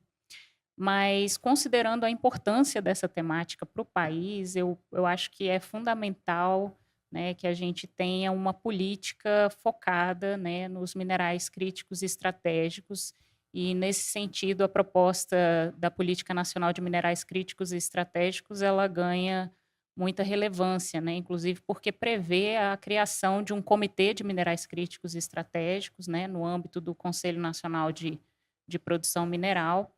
Mas, considerando a importância dessa temática para o país, eu acho que é fundamental, né, que a gente tenha uma política focada, né, nos minerais críticos e estratégicos. E, nesse sentido, a proposta da Política Nacional de Minerais Críticos e Estratégicos, ela ganha muita relevância, né? Inclusive porque prevê a criação de um comitê de minerais críticos e estratégicos, né, no âmbito do Conselho Nacional de Produção Mineral.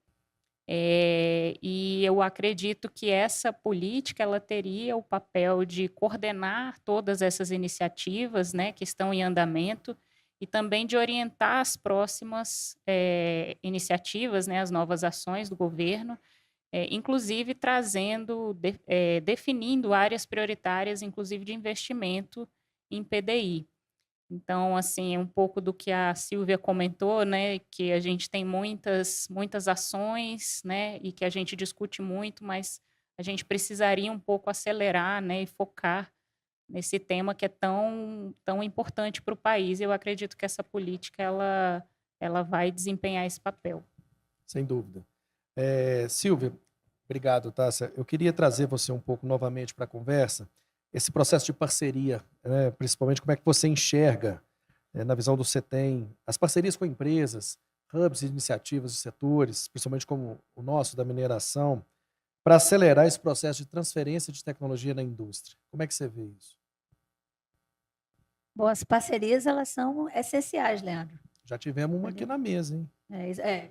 E eu acredito que essa política ela teria o papel de coordenar todas essas iniciativas, né, que estão em andamento, e também de orientar as próximas iniciativas, né, as novas ações do governo, inclusive definindo áreas prioritárias, inclusive de investimento em PDI. Então, assim, um pouco do que a Silvia comentou, né, que a gente tem muitas ações, né, e que a gente discute muito, mas a gente precisaria um pouco acelerar, né, e focar nesse tema que é tão importante para o país. Eu acredito que essa política ela vai desempenhar esse papel. Sem dúvida. Silvia, obrigado, Tássia. Eu queria trazer você um pouco novamente para a conversa, esse processo de parceria, né, principalmente como é que você enxerga, na visão do CETEM, as parcerias com empresas, hubs e iniciativas de setores, principalmente como o nosso, da mineração, para acelerar esse processo de transferência de tecnologia na indústria. Como é que você vê isso? Bom, as parcerias, elas são essenciais, Leandro. Já tivemos uma aqui na mesa, hein?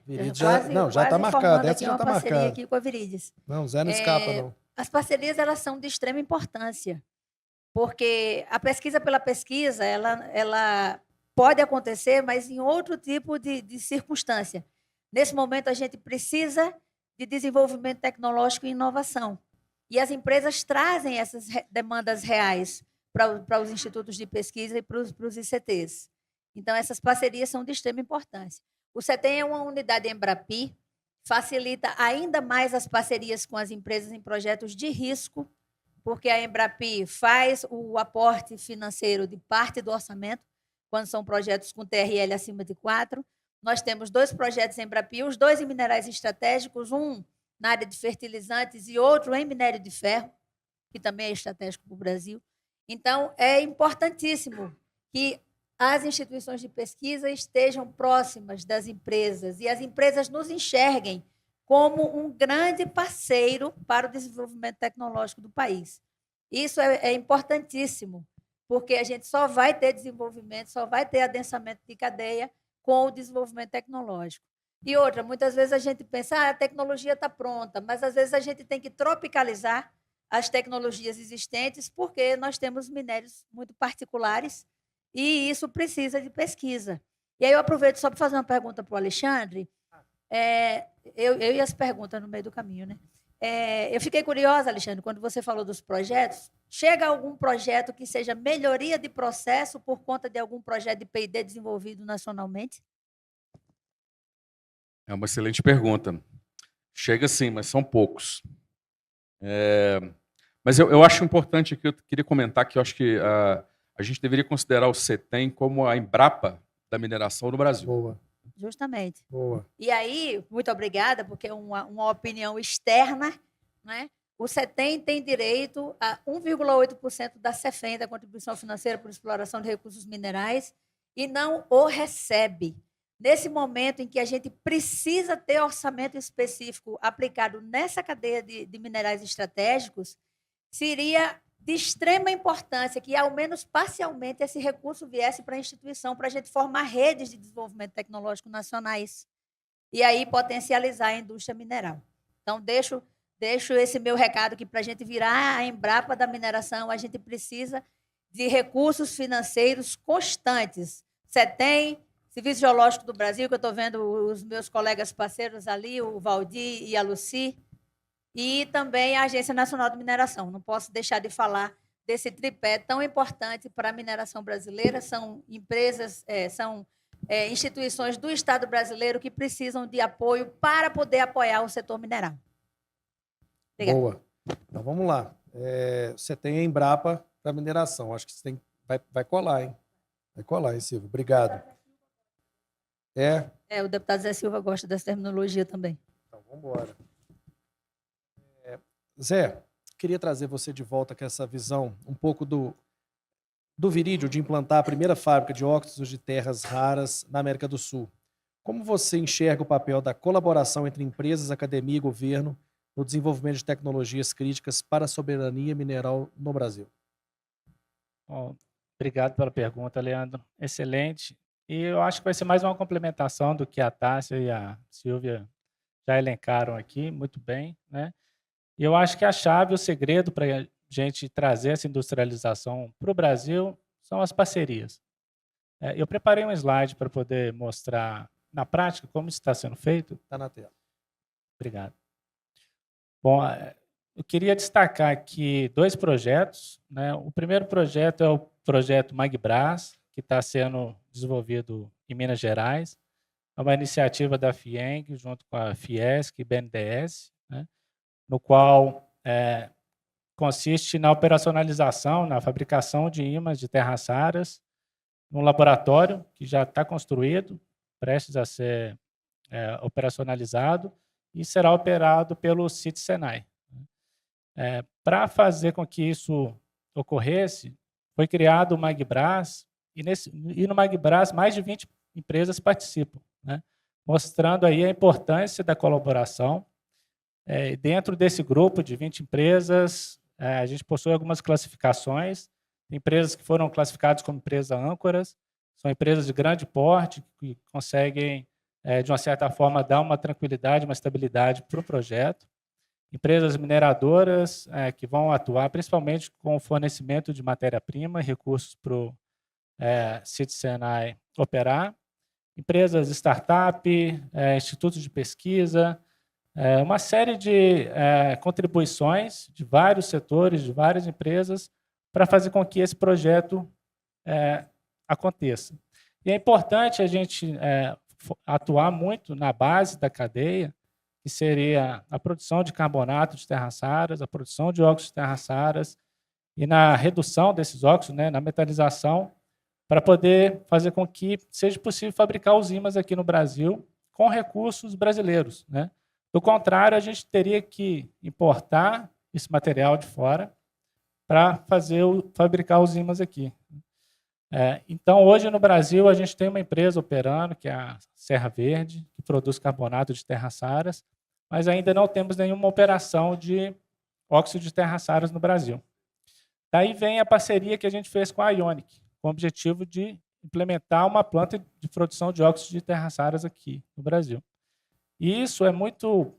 Viridies já está marcado. Essa já está marcada. Aqui com a Viridies. Não, Zé não escapa, não. As parcerias, elas são de extrema importância, porque a pesquisa pela pesquisa, ela pode acontecer, mas em outro tipo de circunstância. Nesse momento, a gente precisa de desenvolvimento tecnológico e inovação. E as empresas trazem essas demandas reais para os institutos de pesquisa e para os ICTs. Então, essas parcerias são de extrema importância. O CETEM é uma unidade Embrapi, facilita ainda mais as parcerias com as empresas em projetos de risco, porque a Embrapi faz o aporte financeiro de parte do orçamento, quando são projetos com TRL acima de 4. Nós temos 2 projetos Embrapi, os 2 em minerais estratégicos, um na área de fertilizantes e outro em minério de ferro, que também é estratégico para o Brasil. Então, é importantíssimo que as instituições de pesquisa estejam próximas das empresas e as empresas nos enxerguem como um grande parceiro para o desenvolvimento tecnológico do país. Isso é importantíssimo, porque a gente só vai ter desenvolvimento, só vai ter adensamento de cadeia com o desenvolvimento tecnológico. E outra, muitas vezes a gente pensa, a tecnologia está pronta, mas às vezes a gente tem que tropicalizar as tecnologias existentes, porque nós temos minérios muito particulares e isso precisa de pesquisa. E aí eu aproveito só para fazer uma pergunta para o Alexandre. Eu e as perguntas no meio do caminho, né? Eu fiquei curiosa, Alexandre, quando você falou dos projetos. Chega algum projeto que seja melhoria de processo por conta de algum projeto de P&D desenvolvido nacionalmente? É uma excelente pergunta. Chega sim, mas são poucos. Mas eu acho importante que eu queria comentar que eu acho que a gente deveria considerar o CETEM como a Embrapa da mineração no Brasil. Boa. Justamente. Boa. E aí, muito obrigada, porque é uma opinião externa, né? O CETEM tem direito a 1,8% da CEFEM, da Contribuição Financeira por Exploração de Recursos Minerais, e não o recebe. Nesse momento em que a gente precisa ter orçamento específico aplicado nessa cadeia de minerais estratégicos, seria de extrema importância que, ao menos parcialmente, esse recurso viesse para a instituição, para a gente formar redes de desenvolvimento tecnológico nacionais e aí potencializar a indústria mineral. Então, deixo esse meu recado aqui para a gente virar a Embrapa da mineração. A gente precisa de recursos financeiros constantes. CETEM, Serviço Geológico do Brasil, que eu estou vendo os meus colegas parceiros ali, o Valdir e a Lucy, e também a Agência Nacional de Mineração. Não posso deixar de falar desse tripé tão importante para a mineração brasileira. São empresas, são instituições do Estado brasileiro que precisam de apoio para poder apoiar o setor mineral. Obrigada. Boa. Então, vamos lá. Você tem a Embrapa para mineração. Acho que você vai colar, hein? Vai colar, hein, Silvio? Obrigado. O deputado Zé Silva gosta dessa terminologia também. Então, vamos embora. Zé, queria trazer você de volta com essa visão um pouco do Virídio de implantar a primeira fábrica de óxidos de terras raras na América do Sul. Como você enxerga o papel da colaboração entre empresas, academia e governo no desenvolvimento de tecnologias críticas para a soberania mineral no Brasil? Bom, obrigado pela pergunta, Leandro. Excelente. E eu acho que vai ser mais uma complementação do que a Tássia e a Silvia já elencaram aqui, muito bem, né? E eu acho que a chave, o segredo para a gente trazer essa industrialização para o Brasil são as parcerias. Eu preparei um slide para poder mostrar na prática como isso está sendo feito. Está na tela. Obrigado. Bom, eu queria destacar aqui 2 projetos, né? O primeiro projeto é o projeto Magbras, que está sendo desenvolvido em Minas Gerais. É uma iniciativa da FIENG, junto com a Fiesc e BNDES, né? No qual consiste na operacionalização, na fabricação de ímãs de terras raras, num laboratório que já está construído, prestes a ser operacionalizado, e será operado pelo CIT Senai. Para fazer com que isso ocorresse, foi criado o Magbras, e no Magbras mais de 20 empresas participam, né? Mostrando aí a importância da colaboração. Dentro desse grupo de 20 empresas, a gente possui algumas classificações, empresas que foram classificadas como empresas âncoras, São empresas de grande porte que conseguem, de uma certa forma, dar uma tranquilidade, uma estabilidade para o projeto. Empresas mineradoras que vão atuar principalmente com o fornecimento de matéria-prima e recursos para o Sítio Senai operar. Empresas startup, institutos de pesquisa, uma série de contribuições de vários setores, de várias empresas, para fazer com que esse projeto aconteça. E é importante a gente atuar muito na base da cadeia, que seria a produção de carbonato de terras raras, a produção de óxidos de terras raras, e na redução desses óxidos, na metalização, para poder fazer com que seja possível fabricar os ímãs aqui no Brasil com recursos brasileiros. Do contrário, a gente teria que importar esse material de fora para fabricar os ímãs aqui. Então, hoje no Brasil, a gente tem uma empresa operando, que é a Serra Verde, que produz carbonato de terras raras, mas ainda não temos nenhuma operação de óxido de terras raras no Brasil. Daí vem a parceria que a gente fez com a Ionic, com o objetivo de implementar uma planta de produção de óxido de terras raras aqui no Brasil. E isso é muito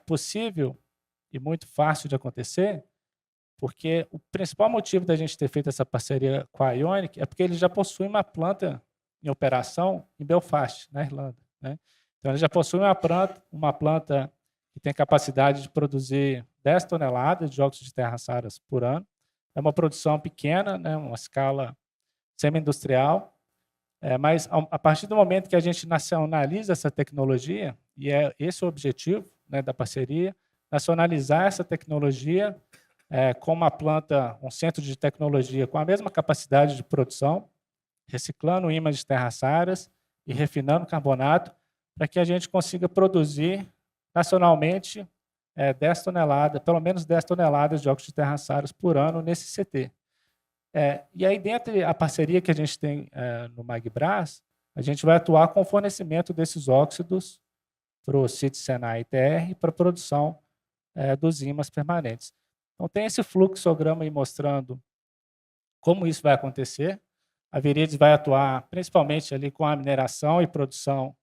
possível e muito fácil de acontecer, porque o principal motivo da gente ter feito essa parceria com a Ionic é porque eles já possuem uma planta em operação em Belfast, na Irlanda. Então, eles já possuem uma planta que tem capacidade de produzir 10 toneladas de óxido de terras raras por ano. É uma produção pequena, uma escala semi-industrial, mas a partir do momento que a gente nacionaliza essa tecnologia, e é esse o objetivo da parceria, nacionalizar essa tecnologia com uma planta, um centro de tecnologia com a mesma capacidade de produção, reciclando ímãs de terras raras e refinando carbonato, para que a gente consiga produzir nacionalmente 10 toneladas, pelo menos 10 toneladas de óxido de terras raras por ano nesse CT. E aí, dentro da parceria que a gente tem no Magbras, a gente vai atuar com o fornecimento desses óxidos para o Sítio Senai ITR para a produção dos ímãs permanentes. Então, tem esse fluxograma aí mostrando como isso vai acontecer. A Viridies vai atuar principalmente ali com a mineração e produção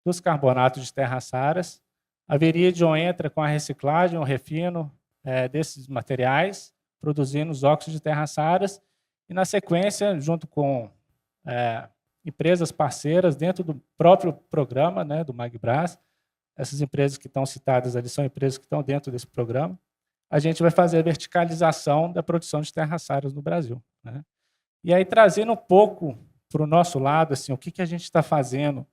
dos carbonatos de terras raras. A Viridion entra com a reciclagem, o refino desses materiais, produzindo os óxidos de terras raras, e, na sequência, junto com empresas parceiras dentro do próprio programa do Magbras, essas empresas que estão citadas ali são empresas que estão dentro desse programa, a gente vai fazer a verticalização da produção de terras raras no Brasil. E aí, trazendo um pouco para o nosso lado, assim, o que a gente está fazendo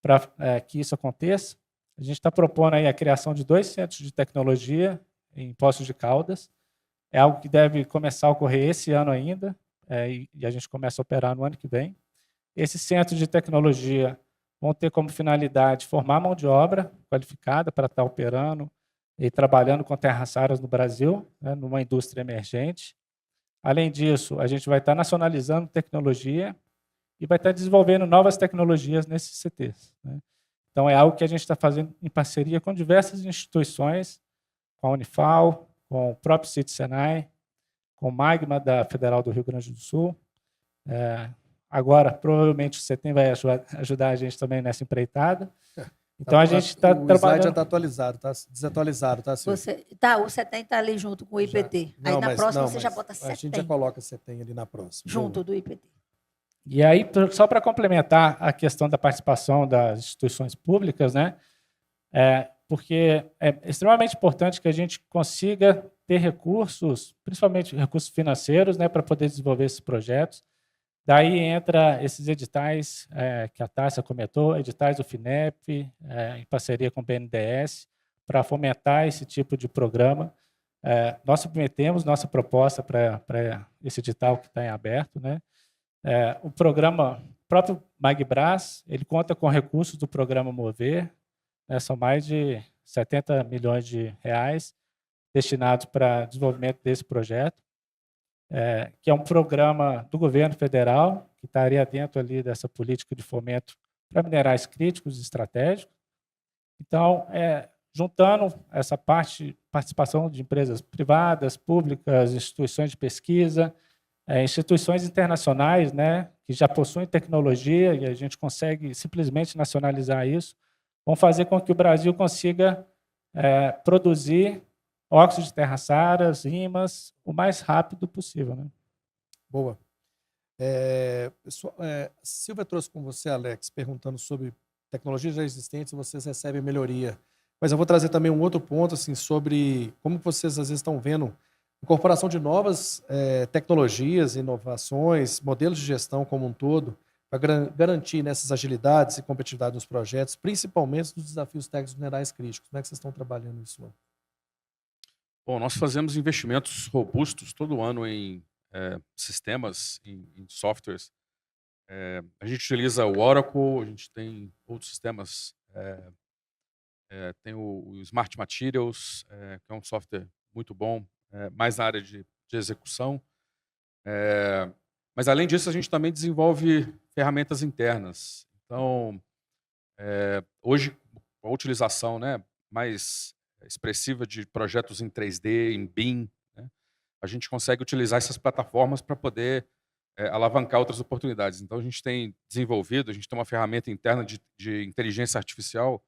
para que isso aconteça, a gente está propondo aí a criação de 2 centros de tecnologia em Poços de Caldas. É algo que deve começar a ocorrer esse ano ainda, e a gente começa a operar no ano que vem. Esses centros de tecnologia vão ter como finalidade formar mão de obra qualificada para estar operando e trabalhando com terras raras no Brasil, numa indústria emergente. Além disso, a gente vai estar nacionalizando tecnologia e vai estar desenvolvendo novas tecnologias nesses CTs. Então, é algo que a gente está fazendo em parceria com diversas instituições, com a Unifal, com o próprio Sítio Senai, com o Magma da Federal do Rio Grande do Sul. Agora, provavelmente, o CETEM vai ajudar a gente também nessa empreitada. Então, a gente está trabalhando... O slide já está atualizado, está desatualizado, tá, Silvio? O CETEM está ali junto com o IPT. Aí, na próxima, você já bota CETEM. A gente já coloca CETEM ali na próxima. Junto do IPT. E aí, só para complementar a questão da participação das instituições públicas, porque é extremamente importante que a gente consiga ter recursos, principalmente recursos financeiros, para poder desenvolver esses projetos. Daí entra esses editais que a Tássia comentou, editais do FINEP, em parceria com o BNDES, para fomentar esse tipo de programa. Nós submetemos nossa proposta para esse edital que está em aberto. O programa, o próprio Magbras, ele conta com recursos do programa Mover, são mais de 70 milhões de reais destinados para desenvolvimento desse projeto, que é um programa do governo federal, que estaria dentro ali dessa política de fomento para minerais críticos e estratégicos. Então, juntando essa participação de empresas privadas, públicas, instituições de pesquisa, instituições internacionais, que já possuem tecnologia e a gente consegue simplesmente nacionalizar isso, vão fazer com que o Brasil consiga produzir óxido de terras raras, ímãs, o mais rápido possível, né? Boa. Silvia trouxe com você, Alex, perguntando sobre tecnologias já existentes, vocês recebem melhoria. Mas eu vou trazer também um outro ponto assim, sobre como vocês às vezes estão vendo incorporação de novas tecnologias, inovações, modelos de gestão como um todo, para garantir nessas agilidades e competitividade dos projetos, principalmente dos desafios técnicos minerais críticos. Como é que vocês estão trabalhando isso lá? Bom, nós fazemos investimentos robustos todo ano em sistemas, em softwares. A gente utiliza o Oracle, a gente tem outros sistemas, tem o Smart Materials, que é um software muito bom, mais na área de execução. Mas, além disso, a gente também desenvolve ferramentas internas. Então, hoje, a utilização, né, mais expressiva de projetos em 3D, em BIM, né, a gente consegue utilizar essas plataformas para poder alavancar outras oportunidades. Então, a gente tem desenvolvido, a gente tem uma ferramenta interna de inteligência artificial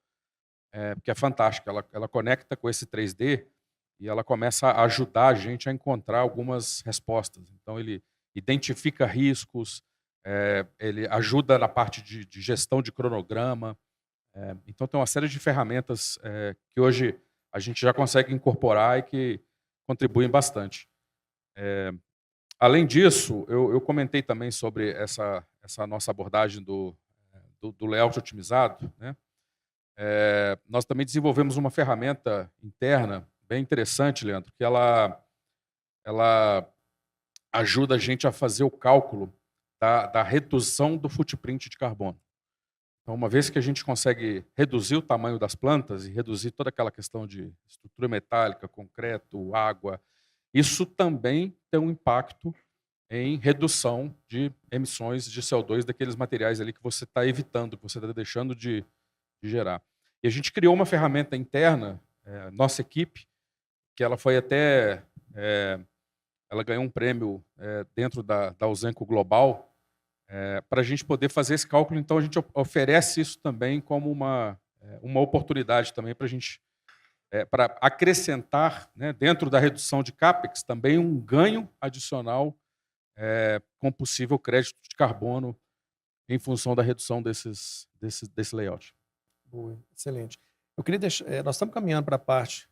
que é fantástica. Ela conecta com esse 3D e ela começa a ajudar a gente a encontrar algumas respostas. Então, ele identifica riscos, ele ajuda na parte de gestão de cronograma. Então, tem uma série de ferramentas que hoje a gente já consegue incorporar e que contribuem bastante. Além disso, eu comentei também sobre essa nossa abordagem do layout otimizado, né? Nós também desenvolvemos uma ferramenta interna bem interessante, Leandro, que ela ajuda a gente a fazer o cálculo da redução do footprint de carbono. Então, uma vez que a gente consegue reduzir o tamanho das plantas e reduzir toda aquela questão de estrutura metálica, concreto, água, isso também tem um impacto em redução de emissões de CO2 daqueles materiais ali que você está evitando, que você está deixando de gerar. E a gente criou uma ferramenta interna, nossa equipe, que ela foi até... ela ganhou um prêmio dentro da Ausenco Global, para a gente poder fazer esse cálculo. Então, a gente oferece isso também como uma oportunidade também para a gente, para acrescentar, né, dentro da redução de CAPEX, também um ganho adicional com possível crédito de carbono em função da redução desse layout. Boa, excelente. Eu queria deixar, nós estamos caminhando para a parte.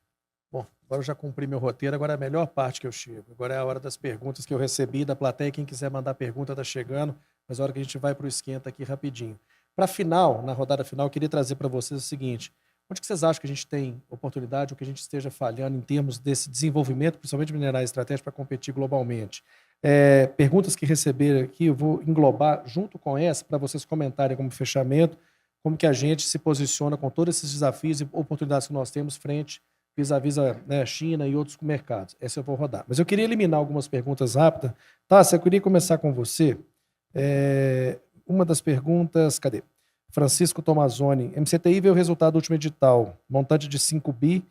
Bom, agora eu já cumpri meu roteiro, agora é a melhor parte que eu chego. Agora é a hora das perguntas que eu recebi da plateia. Quem quiser mandar pergunta está chegando, mas é a hora que a gente vai para o esquenta aqui rapidinho. Para final, na rodada final, eu queria trazer para vocês o seguinte: onde que vocês acham que a gente tem oportunidade ou que a gente esteja falhando em termos desse desenvolvimento, principalmente de minerais estratégicos, para competir globalmente? Perguntas que receberam aqui, eu vou englobar junto com essa para vocês comentarem como fechamento, como que a gente se posiciona com todos esses desafios e oportunidades que nós temos frente vis-à-vis a China e outros mercados. Essa eu vou rodar. Mas eu queria eliminar algumas perguntas rápidas. Tássia, eu queria começar com você. Uma das perguntas, cadê? Francisco Tomazoni. MCTI veio o resultado do último edital, montante de 5 bi,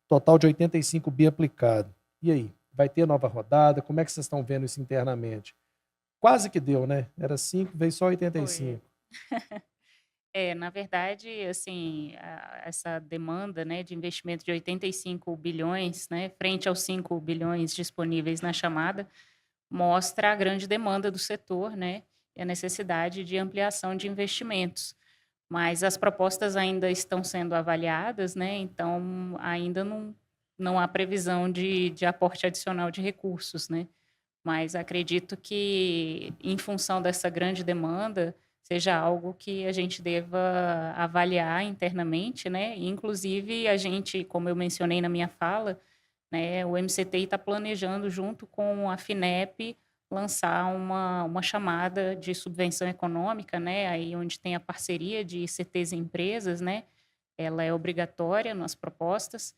total de 85 bi aplicado. E aí? Vai ter nova rodada? Como é que vocês estão vendo isso internamente? Quase que deu, né? Era 5, veio só 85. Na verdade, assim, essa demanda, né, de investimento de 85 bilhões, né, frente aos 5 bilhões disponíveis na chamada, mostra a grande demanda do setor, né, e a necessidade de ampliação de investimentos. Mas as propostas ainda estão sendo avaliadas, né, então ainda não há previsão de aporte adicional de recursos, né. Mas acredito que, em função dessa grande demanda, seja algo que a gente deva avaliar internamente, né? Inclusive, a gente, como eu mencionei na minha fala, né, o MCTI está planejando, junto com a FINEP, lançar uma chamada de subvenção econômica, né? Aí onde tem a parceria de ICTs e empresas, né? Ela é obrigatória nas propostas.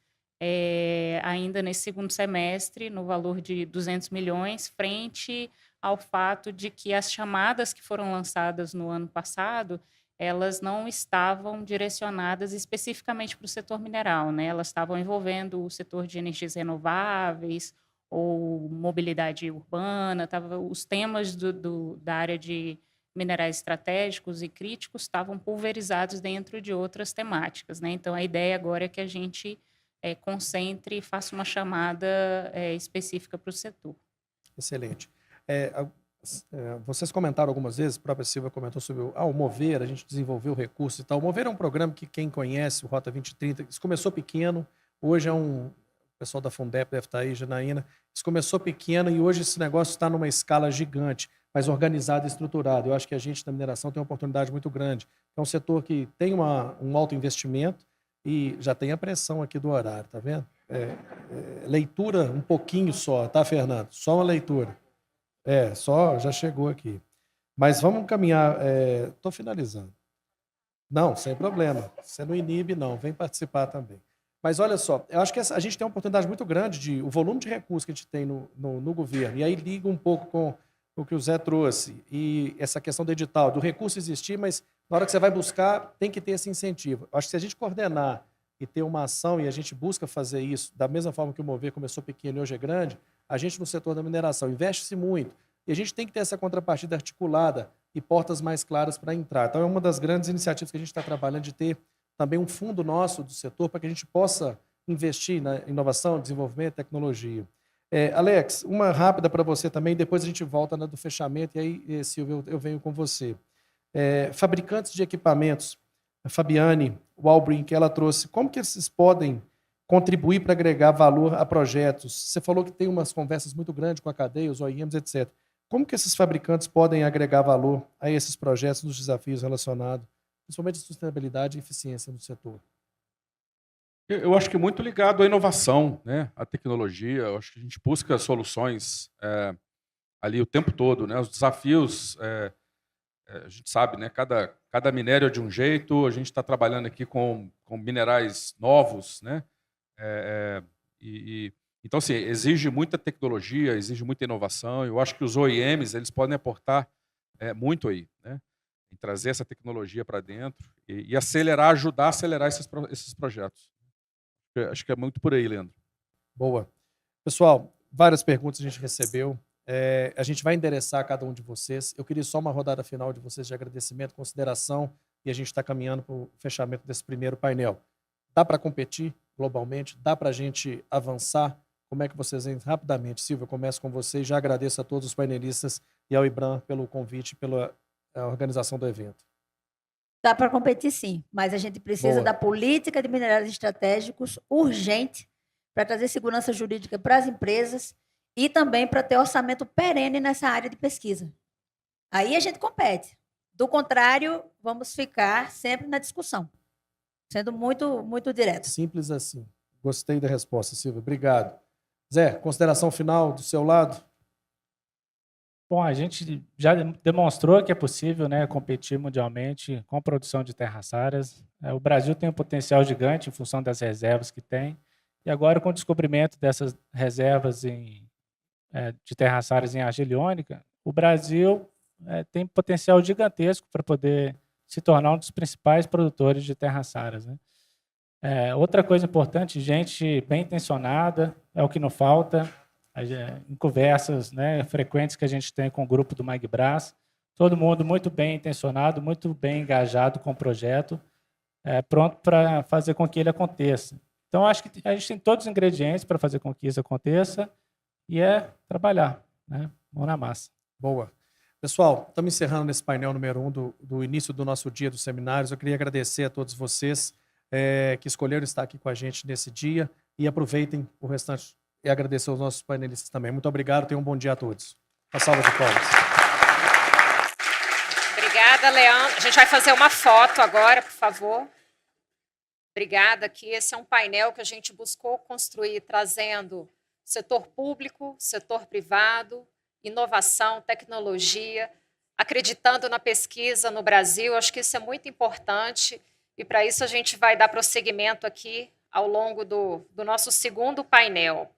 Ainda nesse segundo semestre, no valor de 200 milhões, frente ao fato de que as chamadas que foram lançadas no ano passado, elas não estavam direcionadas especificamente para o setor mineral, né? Elas estavam envolvendo o setor de energias renováveis ou mobilidade urbana, os temas da área de minerais estratégicos e críticos estavam pulverizados dentro de outras temáticas, né? Então, a ideia agora é que a gente concentre e faça uma chamada específica para o setor. Excelente. Vocês comentaram algumas vezes, a própria Silvia comentou sobre o Mover, a gente desenvolveu recursos e tal. O Mover é um programa que quem conhece, o Rota 2030, isso começou pequeno, hoje o pessoal da Fundep deve estar aí, Janaína, isso começou pequeno e hoje esse negócio está numa escala gigante, mas organizado e estruturado. Eu acho que a gente da mineração tem uma oportunidade muito grande. É um setor que tem um alto investimento e já tem a pressão aqui do horário, tá vendo? Leitura um pouquinho só, tá, Fernando? Só uma leitura. Só já chegou aqui. Mas vamos caminhar. Estou finalizando. Não, sem problema. Você não inibe, não. Vem participar também. Mas olha só, eu acho que a gente tem uma oportunidade muito grande o volume de recursos que a gente tem no governo. E aí liga um pouco com o que o Zé trouxe. E essa questão do edital, do recurso existir, mas na hora que você vai buscar, tem que ter esse incentivo. Eu acho que se a gente coordenar e ter uma ação, e a gente busca fazer isso, da mesma forma que o Mover começou pequeno e hoje é grande, a gente no setor da mineração investe-se muito. E a gente tem que ter essa contrapartida articulada e portas mais claras para entrar. Então, é uma das grandes iniciativas que a gente está trabalhando de ter também um fundo nosso do setor para que a gente possa investir na inovação, desenvolvimento, tecnologia. Alex, uma rápida para você também, depois a gente volta do fechamento, e aí, Silvio, eu venho com você. Fabricantes de equipamentos, a Fabiane Walbrink, ela trouxe, como que esses podem contribuir para agregar valor a projetos? Você falou que tem umas conversas muito grandes com a cadeia, os OEMs, etc. Como que esses fabricantes podem agregar valor a esses projetos nos desafios relacionados, principalmente a sustentabilidade e eficiência no setor? Eu acho que é muito ligado à inovação, né? À tecnologia. Eu acho que a gente busca soluções ali o tempo todo, né? Os desafios, a gente sabe, né? Cada minério é de um jeito. A gente está trabalhando aqui com minerais novos, né? Então, assim, exige muita tecnologia, exige muita inovação. Eu acho que os OEMs eles podem aportar muito aí, né? Em trazer essa tecnologia para dentro e ajudar a acelerar esses projetos. Acho que é muito por aí, Leandro. Boa. Pessoal, várias perguntas a gente recebeu. A gente vai endereçar a cada um de vocês. Eu queria só uma rodada final de vocês de agradecimento, consideração, e a gente está caminhando para o fechamento desse primeiro painel. Dá para competir globalmente? Dá para a gente avançar? Como é que vocês veem rapidamente? Silvia, eu começo com você e já agradeço a todos os painelistas e ao IBRAM pelo convite, pela organização do evento. Dá para competir, sim, mas a gente precisa da política de minerais estratégicos urgente para trazer segurança jurídica para as empresas e também para ter orçamento perene nessa área de pesquisa. Aí a gente compete. Do contrário, vamos ficar sempre na discussão, sendo muito, muito direto. Simples assim. Gostei da resposta, Silvia. Obrigado. Zé, consideração final do seu lado? Bom, a gente já demonstrou que é possível, né, competir mundialmente com produção de terras raras. O Brasil tem um potencial gigante em função das reservas que tem. E agora, com o descobrimento dessas reservas de terras raras em argila iônica, o Brasil tem potencial gigantesco para poder se tornar um dos principais produtores de terras raras, né? Outra coisa importante, gente bem intencionada, é o que não falta. Em conversas, né, frequentes que a gente tem com o grupo do Magbras, todo mundo muito bem intencionado, muito bem engajado com o projeto, pronto para fazer com que ele aconteça. Então, acho que a gente tem todos os ingredientes para fazer com que isso aconteça e trabalhar, né, mão na massa. Boa. Pessoal, estamos encerrando nesse painel número 1 do início do nosso dia dos seminários. Eu queria agradecer a todos vocês que escolheram estar aqui com a gente nesse dia e aproveitem o restante e agradecer aos nossos painelistas também. Muito obrigado, tenham um bom dia a todos. Uma salva de palmas. Obrigada, Leandro. A gente vai fazer uma foto agora, por favor. Obrigada, que esse é um painel que a gente buscou construir, trazendo setor público, setor privado, inovação, tecnologia, acreditando na pesquisa no Brasil. Acho que isso é muito importante e, para isso, a gente vai dar prosseguimento aqui ao longo do nosso segundo painel.